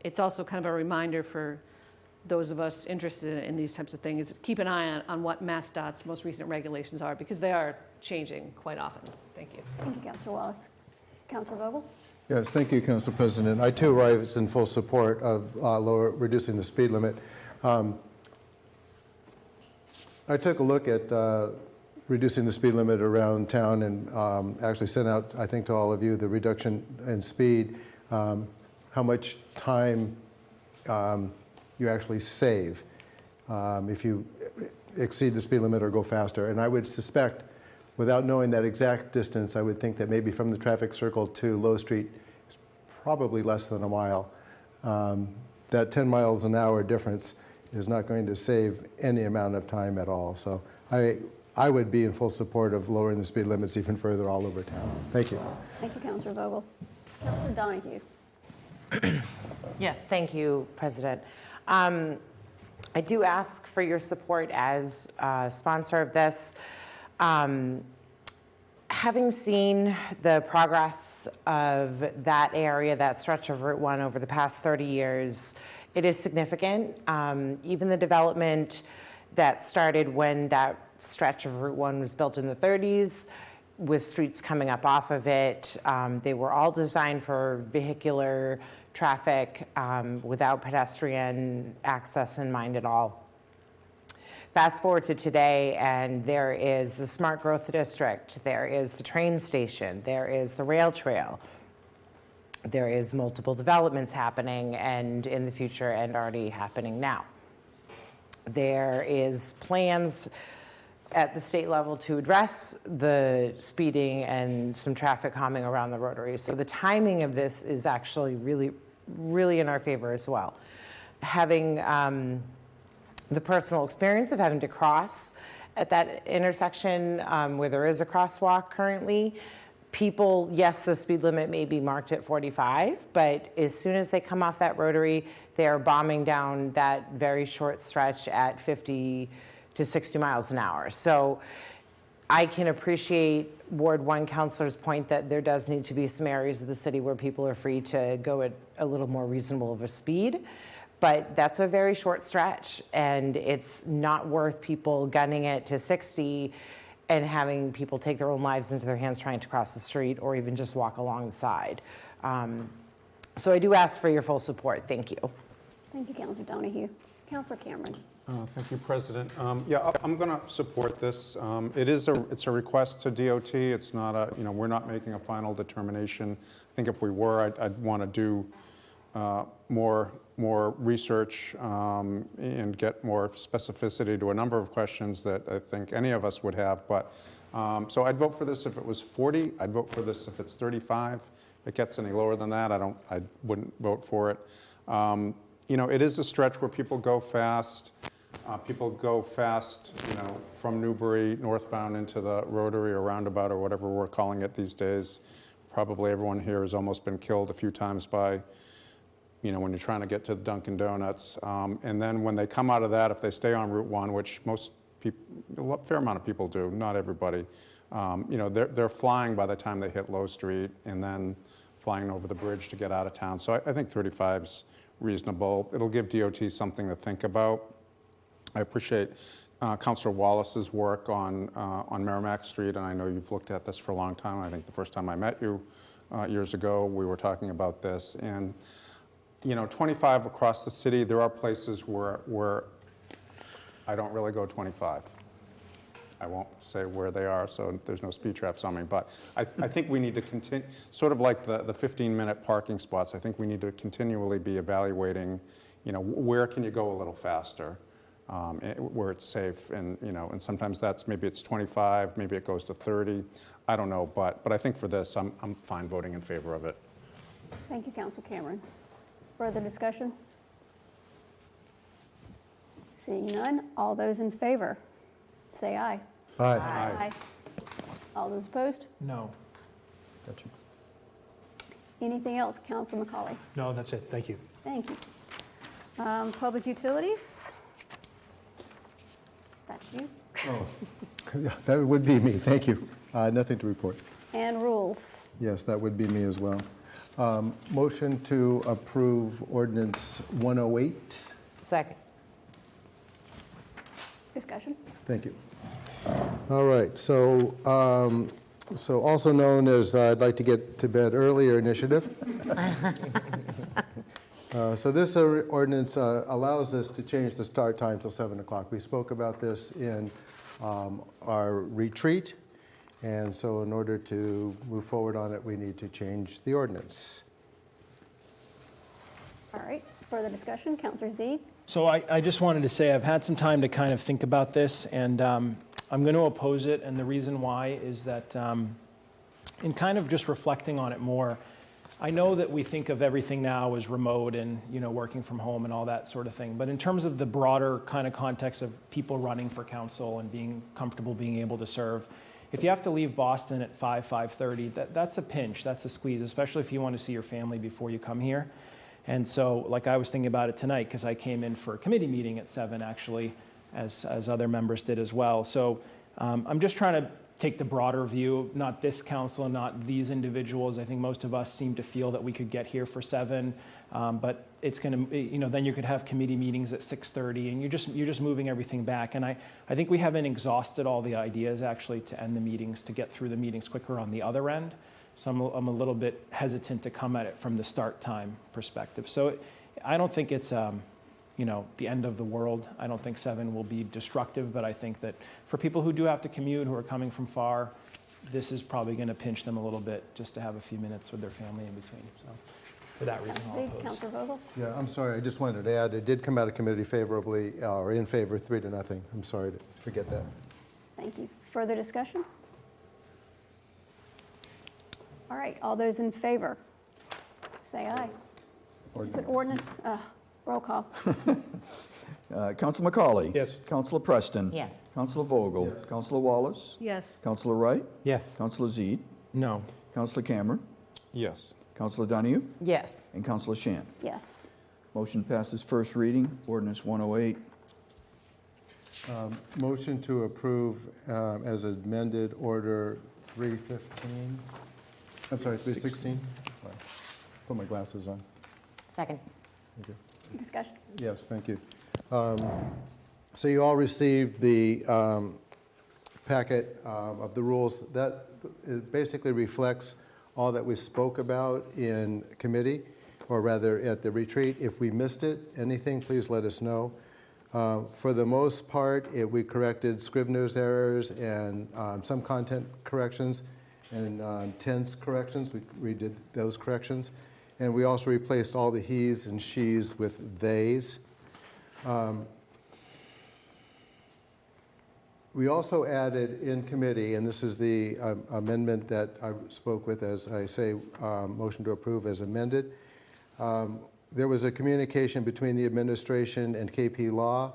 it's also kind of a reminder for those of us interested in these types of things, keep an eye on what MassDOT's most recent regulations are, because they are changing quite often. Thank you. Thank you, Councilor Wallace. Councilor Vogel? Yes, thank you, Council President. I too was in full support of reducing the speed limit. I took a look at reducing the speed limit around town and actually sent out, I think, to all of you, the reduction in speed, how much time you actually save if you exceed the speed limit or go faster. And I would suspect, without knowing that exact distance, I would think that maybe from the traffic circle to Low Street is probably less than a mile. That 10 miles an hour difference is not going to save any amount of time at all. So I would be in full support of lowering the speed limits even further all over town. Thank you. Thank you, Councilor Vogel. Councilor Donahue. Yes, thank you, President. I do ask for your support as sponsor of this. Having seen the progress of that area, that stretch of Route 1 over the past 30 years, it is significant. Even the development that started when that stretch of Route 1 was built in the 30s, with streets coming up off of it, they were all designed for vehicular traffic without pedestrian access in mind at all. Fast forward to today, and there is the Smart Growth District, there is the train station, there is the rail trail, there is multiple developments happening and in the future and already happening now. There is plans at the state level to address the speeding and some traffic calming around the rotary. So the timing of this is actually really in our favor as well. Having the personal experience of having to cross at that intersection where there is a crosswalk currently, people, yes, the speed limit may be marked at 45, but as soon as they come off that rotary, they are bombing down that very short stretch at 50 to 60 miles an hour. So I can appreciate Ward 1 councilor's point that there does need to be some areas of the city where people are free to go at a little more reasonable of a speed. But that's a very short stretch, and it's not worth people gunning it to 60 and having people take their own lives into their hands trying to cross the street or even just walk along the side. So I do ask for your full support. Thank you. Thank you, Councilor Donahue. Councilor Cameron. Thank you, President. Yeah, I'm going to support this. It's a request to DOT. It's not a, we're not making a final determination. I think if we were, I'd want to do more research and get more specificity to a number of questions that I think any of us would have. But so I'd vote for this if it was 40. I'd vote for this if it's 35. If it gets any lower than that, I wouldn't vote for it. It is a stretch where people go fast. People go fast, from Newbury northbound into the rotary or roundabout or whatever we're calling it these days. Probably everyone here has almost been killed a few times by, when you're trying to get to Dunkin' Donuts. And then when they come out of that, if they stay on Route 1, which most people, a fair amount of people do, not everybody, they're flying by the time they hit Low Street and then flying over the bridge to get out of town. So I think 35's reasonable. It'll give DOT something to think about. I appreciate Councilor Wallace's work on Merrimack Street, and I know you've looked at this for a long time. I think the first time I met you years ago, we were talking about this. And 25 across the city, there are places where I don't really go 25. I won't say where they are, so there's no speed traps on me. But I think we need to continue, sort of like the 15-minute parking spots, I think we need to continually be evaluating, where can you go a little faster, where it's safe, and sometimes maybe it's 25, maybe it goes to 30. I don't know, but I think for this, I'm fine voting in favor of it. Thank you, Councilor Cameron. Further discussion? Seeing none, all those in favor, say aye. Aye. Aye. All those opposed? No. Gotcha. Anything else, Councilor McCauley? No, that's it. Thank you. Thank you. Public utilities? That's you. Yeah, that would be me. Thank you. Nothing to report. And rules? Yes, that would be me as well. Motion to approve ordinance 108. Second. Discussion? Thank you. All right, so So also known as I'd like to get to bed earlier initiative. So this ordinance allows us to change the start time till 7 o'clock. We spoke about this in our retreat, and so in order to move forward on it, we need to change the ordinance. All right, further discussion, Counselor Z. So I just wanted to say I've had some time to kind of think about this, and I'm going to oppose it, and the reason why is that in kind of just reflecting on it more, I know that we think of everything now as remote and, you know, working from home and all that sort of thing, but in terms of the broader kind of context of people running for council and being comfortable being able to serve, if you have to leave Boston at 5:30, that's a pinch, that's a squeeze, especially if you want to see your family before you come here. And so, like, I was thinking about it tonight because I came in for a committee meeting at 7, actually, as other members did as well. So I'm just trying to take the broader view, not this council, not these individuals. I think most of us seem to feel that we could get here for 7, but it's going to, you know, then you could have committee meetings at 6:30, and you're just moving everything back. And I think we haven't exhausted all the ideas, actually, to end the meetings, to get through the meetings quicker on the other end. So I'm a little bit hesitant to come at it from the start time perspective. So I don't think it's, you know, the end of the world. I don't think 7 will be destructive, but I think that for people who do have to commute, who are coming from far, this is probably going to pinch them a little bit just to have a few minutes with their family in between. So for that reason, I'll oppose. Counselor Vogel. Yeah, I'm sorry, I just wanted to add, it did come out of committee favorably, or in favor, 3-0. I'm sorry to forget that. Thank you. Further discussion? All right, all those in favor, say aye. Is it ordinance? Roll call. Councilor McCauley? Yes. Councilor Preston? Yes. Councilor Vogel? Yes. Councilor Wallace? Yes. Councilor Wright? Yes. Councilor Zede? No. Councilor Cameron? Yes. Councilor Donahue? Yes. And Councilor Shan. Yes. Motion passes first reading, ordinance 108. Motion to approve as amended order 315. I'm sorry, 316. Put my glasses on. Second. Thank you. Discussion? Yes, thank you. So you all received the packet of the rules. That it basically reflects all that we spoke about in committee, or rather at the retreat. If we missed it, anything, please let us know. For the most part, we corrected Scrivener's errors and some content corrections and tense corrections. We redid those corrections. And we also replaced all the he's and she's with they's. We also added in committee, and this is the amendment that I spoke with, as I say, motion to approve as amended. There was a communication between the administration and KP Law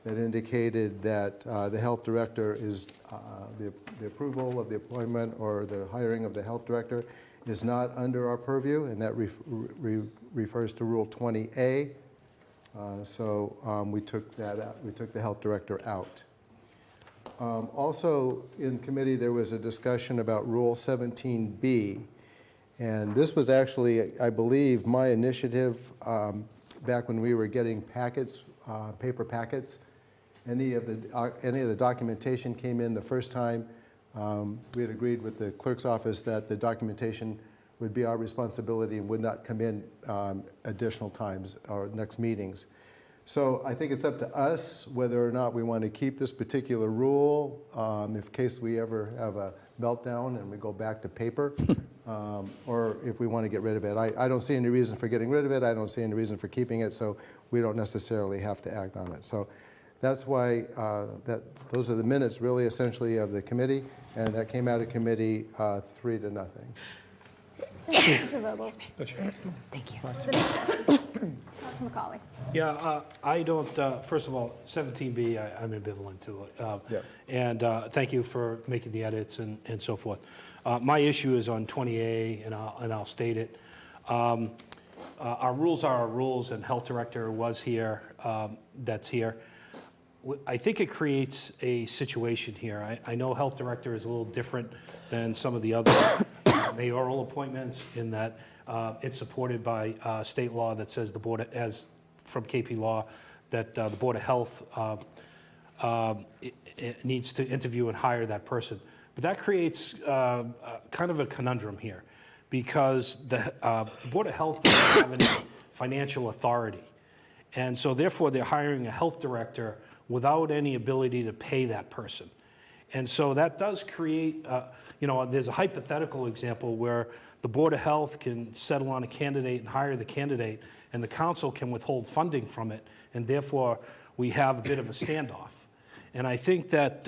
that indicated that the health director is, the approval of the appointment or the hiring of the health director is not under our purview, and that refers to Rule 20A. So we took that out. We took the health director out. Also in committee, there was a discussion about Rule 17B. And this was actually, I believe, my initiative back when we were getting packets, paper packets. Any of the documentation came in the first time. We had agreed with the clerk's office that the documentation would be our responsibility and would not come in additional times or next meetings. So I think it's up to us whether or not we want to keep this particular rule, in case we ever have a meltdown and we go back to paper, or if we want to get rid of it. I don't see any reason for getting rid of it. I don't see any reason for keeping it, so we don't necessarily have to act on it. So that's why those are the minutes, really, essentially, of the committee, and that came out of committee 3-0. Thank you. Councilor McCauley. Yeah, I don't, first of all, 17B, I'm ambivalent to it. Yeah. And thank you for making the edits and so forth. My issue is on 20A, and I'll state it. Our rules are our rules, and health director was here, that's here. I think it creates a situation here. I know health director is a little different than some of the other mayoral appointments in that it's supported by state law that says the board, as from KP Law, that the Board of Health it needs to interview and hire that person. But But that creates kind of a conundrum here, because the Board of Health doesn't have any financial authority. And so therefore, they're hiring a health director without any ability to pay that person. And so that does create, there's a hypothetical example where the Board of Health can settle on a candidate and hire the candidate, and the council can withhold funding from it, and therefore we have a bit of a standoff. And I think that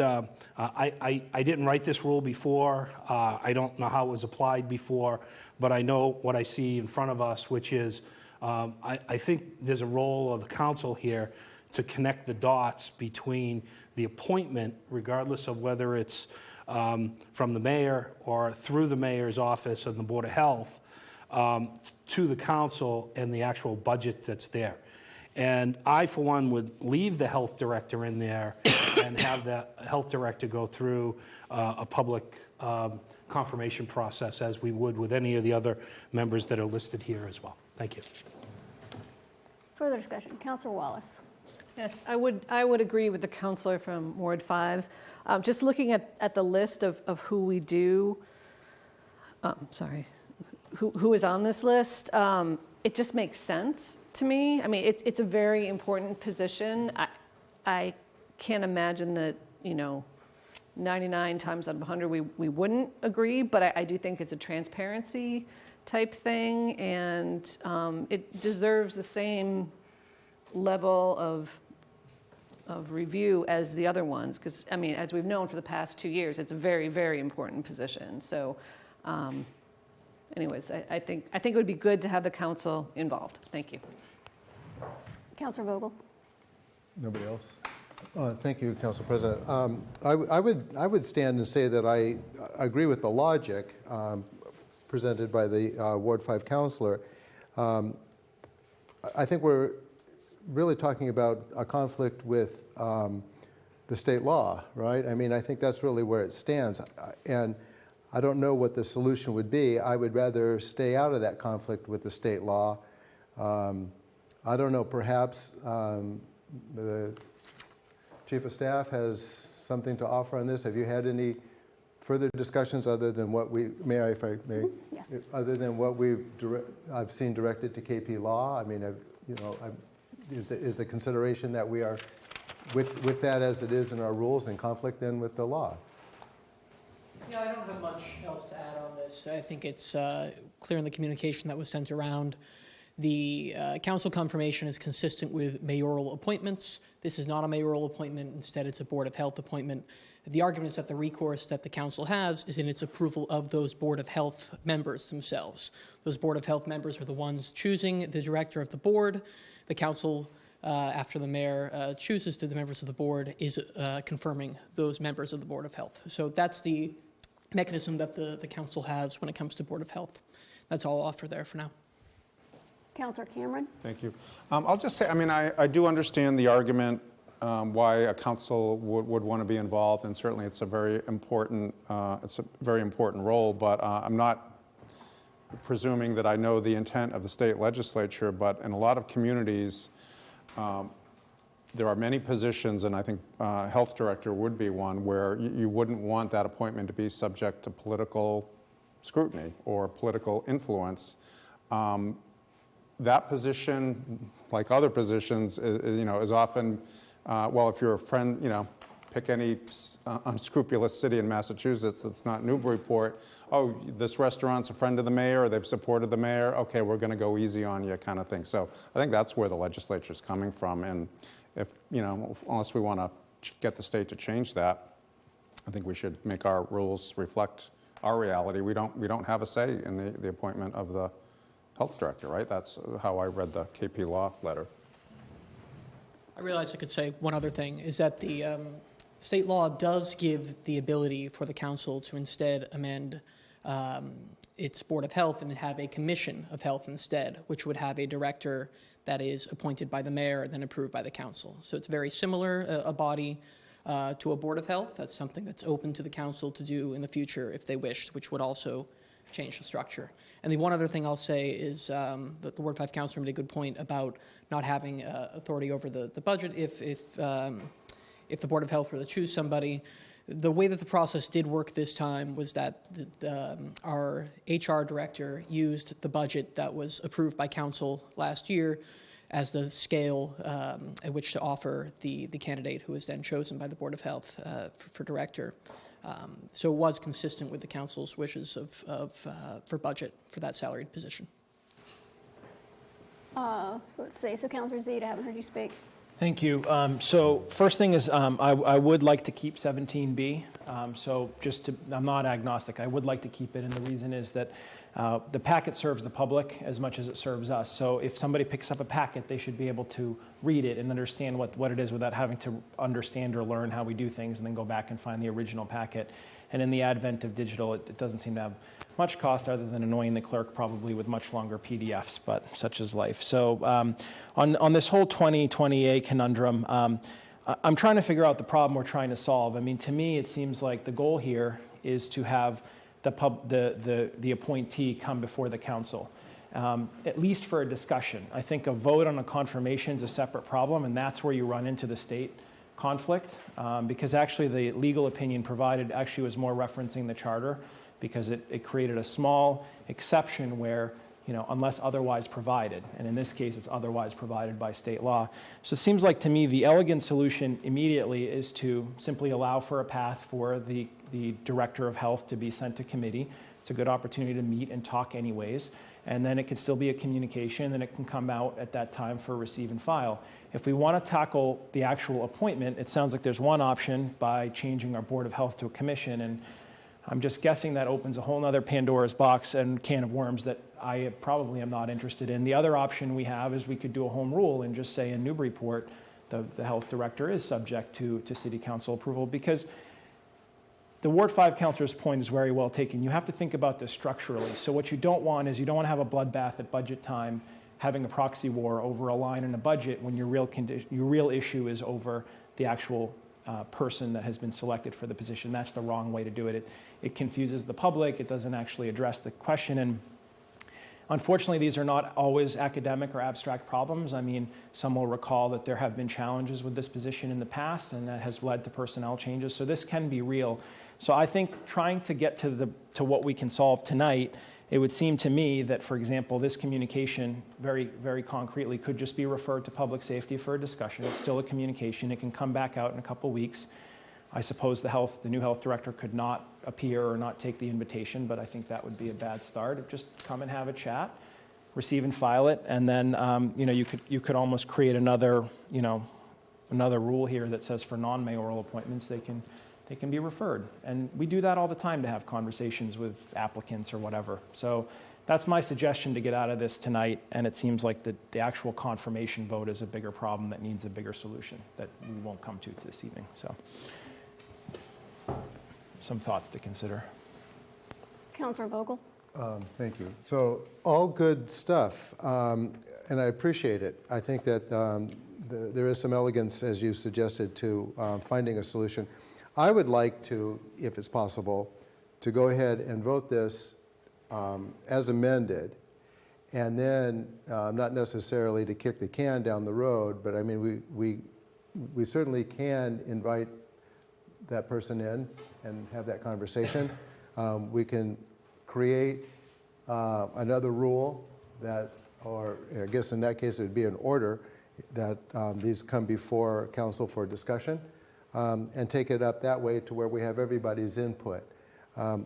I didn't write this rule before. I don't know how it was applied before, but I know what I see in front of us, which is I think there's a role of the council here to connect the dots between the appointment, regardless of whether it's from the mayor or through the mayor's office and the Board of Health, to the council and the actual budget that's there. And I, for one, would leave the health director in there and have the health director go through a public confirmation process, as we would with any of the other members that are listed here as well. Thank you. Further discussion. Councilor Wallace. Yes, I would agree with the counselor from Ward 5. Just looking at the list of who we do, who is on this list, it just makes sense to me. I mean, it's a very important position. I can't imagine that, 99 times out of 100 we wouldn't agree, but I do think it's a transparency type thing, and it deserves the same level of review as the other ones, because, I mean, as we've known for the past 2 years, it's a very, very important position. So anyways, I think it would be good to have the council involved. Thank you. Councilor Vogel. Nobody else? Thank you, Council President. I would stand and say that I agree with the logic presented by the Ward 5 councilor. I think we're really talking about a conflict with the state law, right? I mean, I think that's really where it stands. And I don't know what the solution would be. I would rather stay out of that conflict with the state law. I don't know, perhaps the Chief of Staff has something to offer on this. Have you had any further discussions other than what Yes. Other than what I've seen directed to KP Law? I mean, is the consideration that we are with that as it is in our rules in conflict then with the law? Yeah, I don't have much else to add on this. I think it's clear in the communication that was sent around. The council confirmation is consistent with mayoral appointments. This is not a mayoral appointment. Instead, it's a Board of Health appointment. The argument is that the recourse that the council has is in its approval of those Board of Health members themselves. Those Board of Health members are the ones choosing the director of the board. The council, after the mayor chooses the members of the board, is confirming those members of the Board of Health. So that's the mechanism that the council has when it comes to Board of Health. That's all I'll offer there for now. Councilor Cameron. Thank you. I'll just say, I mean, I do understand the argument why a council would want to be involved, and certainly it's a very important role. But I'm not presuming that I know the intent of the state legislature. But in a lot of communities, there are many positions, and I think health director would be one, where you wouldn't want that appointment to be subject to political scrutiny or political influence. That position, like other positions, is often, well, if you're a friend, pick any unscrupulous city in Massachusetts that's not Newburyport. Oh, this restaurant's a friend of the mayor, or they've supported the mayor. Okay, we're going to go easy on you, kind of thing. So I think that's where the legislature's coming from. And if unless we want to get the state to change that, I think we should make our rules reflect our reality. We don't have a say in the appointment of the health director, right? That's how I read the KP Law letter. I realize I could say one other thing, is that the state law does give the ability for the council to instead amend its Board of Health and have a commission of health instead, which would have a director that is appointed by the mayor and then approved by the council. So it's very similar, a body to a Board of Health. That's something that's open to the council to do in the future if they wished, which would also change the structure. And the one other thing I'll say is that the Ward 5 councilor made a good point about not having authority over the budget if the Board of Health were to choose somebody. The way that the process did work this time was that our HR director used the budget that was approved by council last year as the scale at which to offer the candidate who was then chosen by the Board of Health for director. So it was consistent with the council's wishes for budget for that salaried position. Let's see, so Councilor Zeta, I haven't heard you speak. Thank you. So first thing is I would like to keep 17B. I'm not agnostic. I would like to keep it, and the reason is that the packet serves the public as much as it serves us. So if somebody picks up a packet, they should be able to read it and understand what it is without having to understand or learn how we do things and then go back and find the original packet. And in the advent of digital, it doesn't seem to have much cost other than annoying the clerk probably with much longer PDFs, but such is life. So on this whole 2020A conundrum, I'm trying to figure out the problem we're trying to solve. I mean, to me, it seems like the goal here is to have the appointee come before the council, at least for a discussion. I think a vote on a confirmation is a separate problem, and that's where you run into the state conflict, because actually the legal opinion provided actually was more referencing the charter, because it created a small exception where, unless otherwise provided, and in this case it's otherwise provided by state law. So it seems like to me the elegant solution immediately is to simply allow for a path for the director of health to be sent to committee. It's a good opportunity to meet and talk anyways, and then it can still be a communication, and it can come out at that time for receive and file. If we want to tackle the actual appointment, it sounds like there's one option by changing our Board of Health to a commission, and I'm just guessing that opens a whole nother Pandora's box and can of worms that I probably am not interested in. The other option we have is we could do a home rule and just say in Newburyport, the health director is subject to city council approval, because the Ward 5 councilor's point is very well taken. You have to think about this structurally. So what you don't want is you don't want to have a bloodbath at budget time, having a proxy war over a line in a budget when your real issue is over the actual person that has been selected for the position. That's the wrong way to do it. It confuses the public. It doesn't actually address the question. And unfortunately, these are not always academic or abstract problems. I mean, some will recall that there have been challenges with this position in the past, and that has led to personnel changes. So this can be real. So I think trying to get to what we can solve tonight, it would seem to me that, for example, this communication very, very concretely could just be referred to public safety for a discussion. It's still a communication. It can come back out in a couple weeks. I suppose the new health director could not appear or not take the invitation, but I think that would be a bad start. Just come and have a chat, receive and file it, and then you could almost create another rule here that says for non-mayoral appointments they can be referred. And we do that all the time to have conversations with applicants or whatever. So that's my suggestion to get out of this tonight, and it seems like the actual confirmation vote is a bigger problem that needs a bigger solution that we won't come to this evening. So some thoughts to consider. Councilor Vogel? Thank you. So all good stuff, and I appreciate it. I think that there is some elegance, as you suggested, to finding a solution. I would like to, if it's possible, to go ahead and vote this as amended, and then not necessarily to kick the can down the road, but I mean, we certainly can invite that person in and have that conversation. We can create another rule that, or I guess in that case it would be an order that these come before council for discussion, and take it up that way to where we have everybody's input.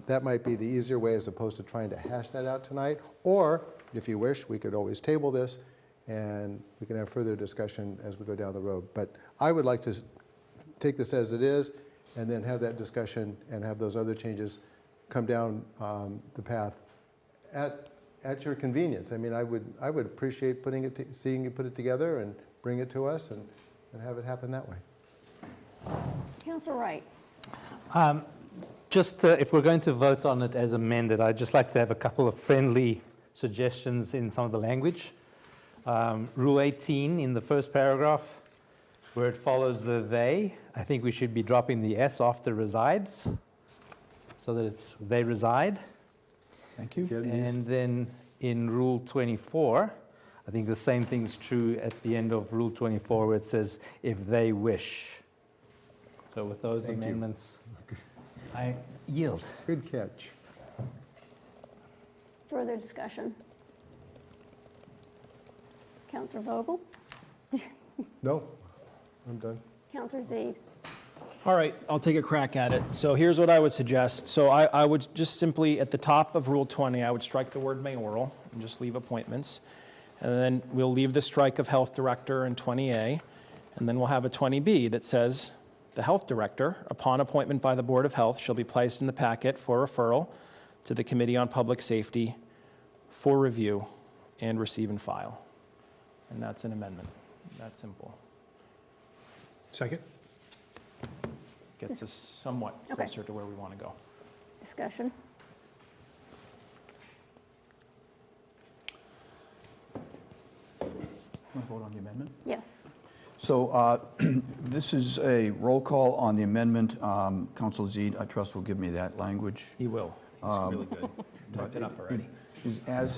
That might be the easier way as opposed to trying to hash that out tonight. Or, if you wish, we could always table this and we can have further discussion as we go down the road. But I would like to take this as it is and then have that discussion and have those other changes come down the path at your convenience. I mean, I would appreciate seeing you put it together and bring it to us and have it happen that way. Councilor Wright? If we're going to vote on it as amended, I'd just like to have a couple of friendly suggestions in some of the language. Rule 18 in the first paragraph, where it follows the they, I think we should be dropping the S after resides, so that it's they reside. Thank you. And then in Rule 24, I think the same thing's true at the end of Rule 24, where it says if they wish. So with those Thank you. amendments, I yield. Good catch. Further discussion? Counselor Vogel? No, I'm done. Counselor Zede? All right, I'll take a crack at it. So here's what I would suggest. So I would just simply, at the top of Rule 20, I would strike the word mayoral and just leave appointments. And then we'll leave the strike of health director in 20A. And then we'll have a 20B that says, the health director, upon appointment by the Board of Health, shall be placed in the packet for referral to the Committee on Public Safety for review and receive and file. And that's an amendment. That's simple. Second? Gets us somewhat Okay. closer to where we want to go. Discussion? Want to vote on the amendment? Yes. So this is a roll call on the amendment. Council Zede, I trust, will give me that language. He will. He's really good. Typed it up already. As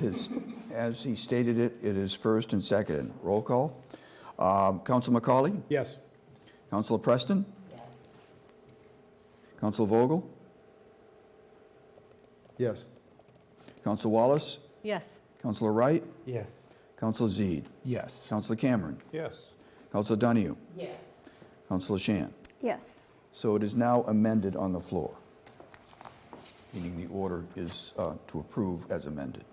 he stated it, it is first and second. Roll call. Council McCauley? Yes. Councilor Preston? Councilor Vogel? Yes. Councilor Wallace? Yes. Councilor Wright? Yes. Councilor Zede? Yes. Councilor Cameron? Yes. Councilor Donahue? Yes. Councilor Shan? Yes. So it is now amended on the floor, meaning the order is to approve as amended.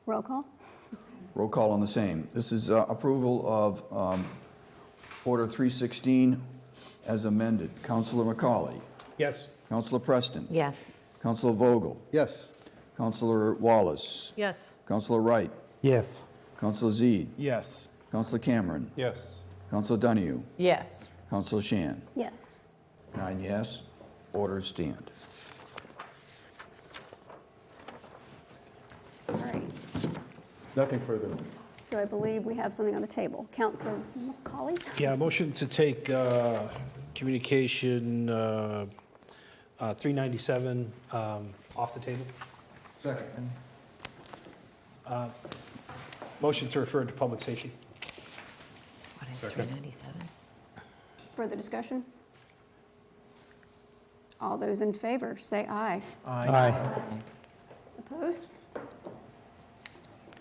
Roll call? Roll call on the same. This is approval of Order 316 as amended. Councilor McCauley? Yes. Councilor Preston? Yes. Councilor Vogel? Yes. Councilor Wallace? Yes. Councilor Wright? Yes. Councilor Zede? Yes. Councilor Cameron? Yes. Councilor Donahue? Yes. Councilor Shan? Yes. 9 yes. Orders stand. All right. Nothing further. So I believe we have something on the table. Counselor McCauley? Yeah, motion to take communication 397 off the table. Second. Motion to refer to public safety. What is 397? Further discussion? All those in favor, say aye. Aye. Opposed?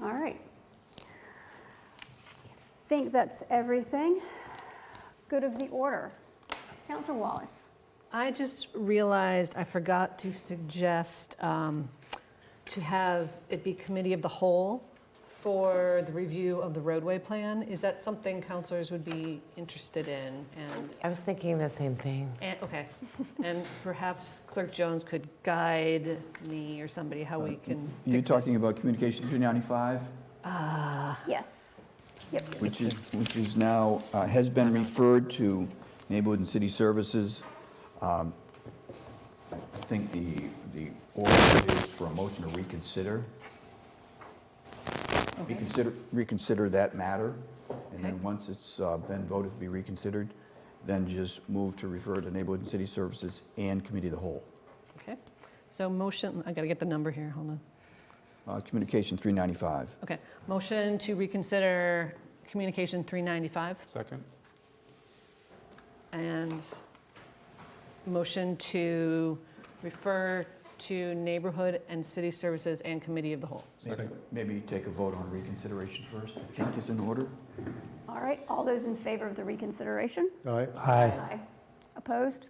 All right. I think that's everything. Good of the order. Counselor Wallace? I just realized I forgot to suggest to have it be committee of the whole for the review of the roadway plan. Is that something counselors would be interested in? And I was thinking the same thing. okay, and perhaps Clerk Jones could guide me or somebody how we can. You're talking about Communication 395? Yes. Yep. Which is now, has been referred to Neighborhood and City Services. I think the order is for a motion to reconsider. Reconsider that matter, and then once it's been voted to be reconsidered, then just move to refer to Neighborhood and City Services and Committee of the Whole. Okay, so motion, I gotta get the number here, hold on. Communication 395. Okay, motion to reconsider communication 395. Second. And motion to refer to Neighborhood and City Services and Committee of the Whole. Maybe take a vote on reconsideration first, I think is in order. All right. All those in favor of the reconsideration? Aye. Aye. Opposed?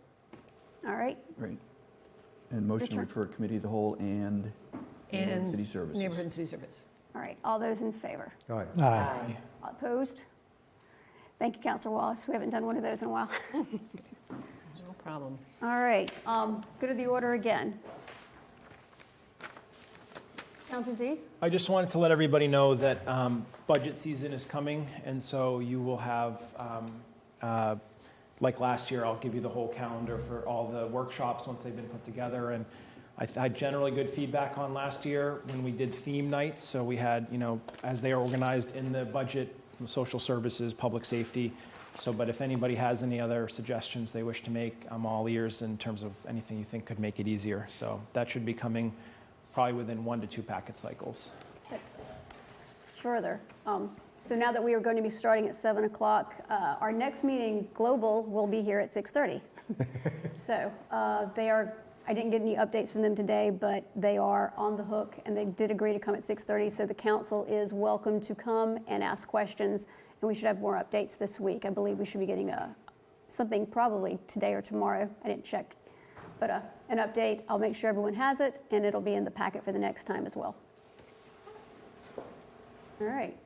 All right. Right. And motion to turn. refer Committee of the Whole and Neighborhood and City Services. Neighborhood and City Service. All right. All those in favor? Aye. Aye. Opposed? Thank you, Counselor Wallace. We haven't done one of those in a while. No problem. All right. Good of the order again. Counselor Z? I just wanted to let everybody know that budget season is coming, and so you will have, like last year, I'll give you the whole calendar for all the workshops once they've been put together. And I had generally good feedback on last year when we did theme nights. So we had, as they are organized in the budget, social services, public safety. So, but if anybody has any other suggestions they wish to make, I'm all ears in terms of anything you think could make it easier. So that should be coming probably within 1 to 2 packet cycles. further. So now that we are going to be starting at 7 o'clock, our next meeting, Global, will be here at 6:30. So I didn't get any updates from them today, but they are on the hook, and they did agree to come at 6:30. So the council is welcome to come and ask questions, and we should have more updates this week. I believe we should be getting something probably today or tomorrow. I didn't check, but an update. I'll make sure everyone has it, and it'll be in the packet for the next time as well. All right.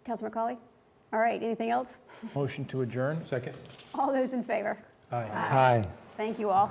Councilor McCauley? All right. Anything else? Motion to adjourn? Second. All those in favor? Aye. Aye. Thank you all.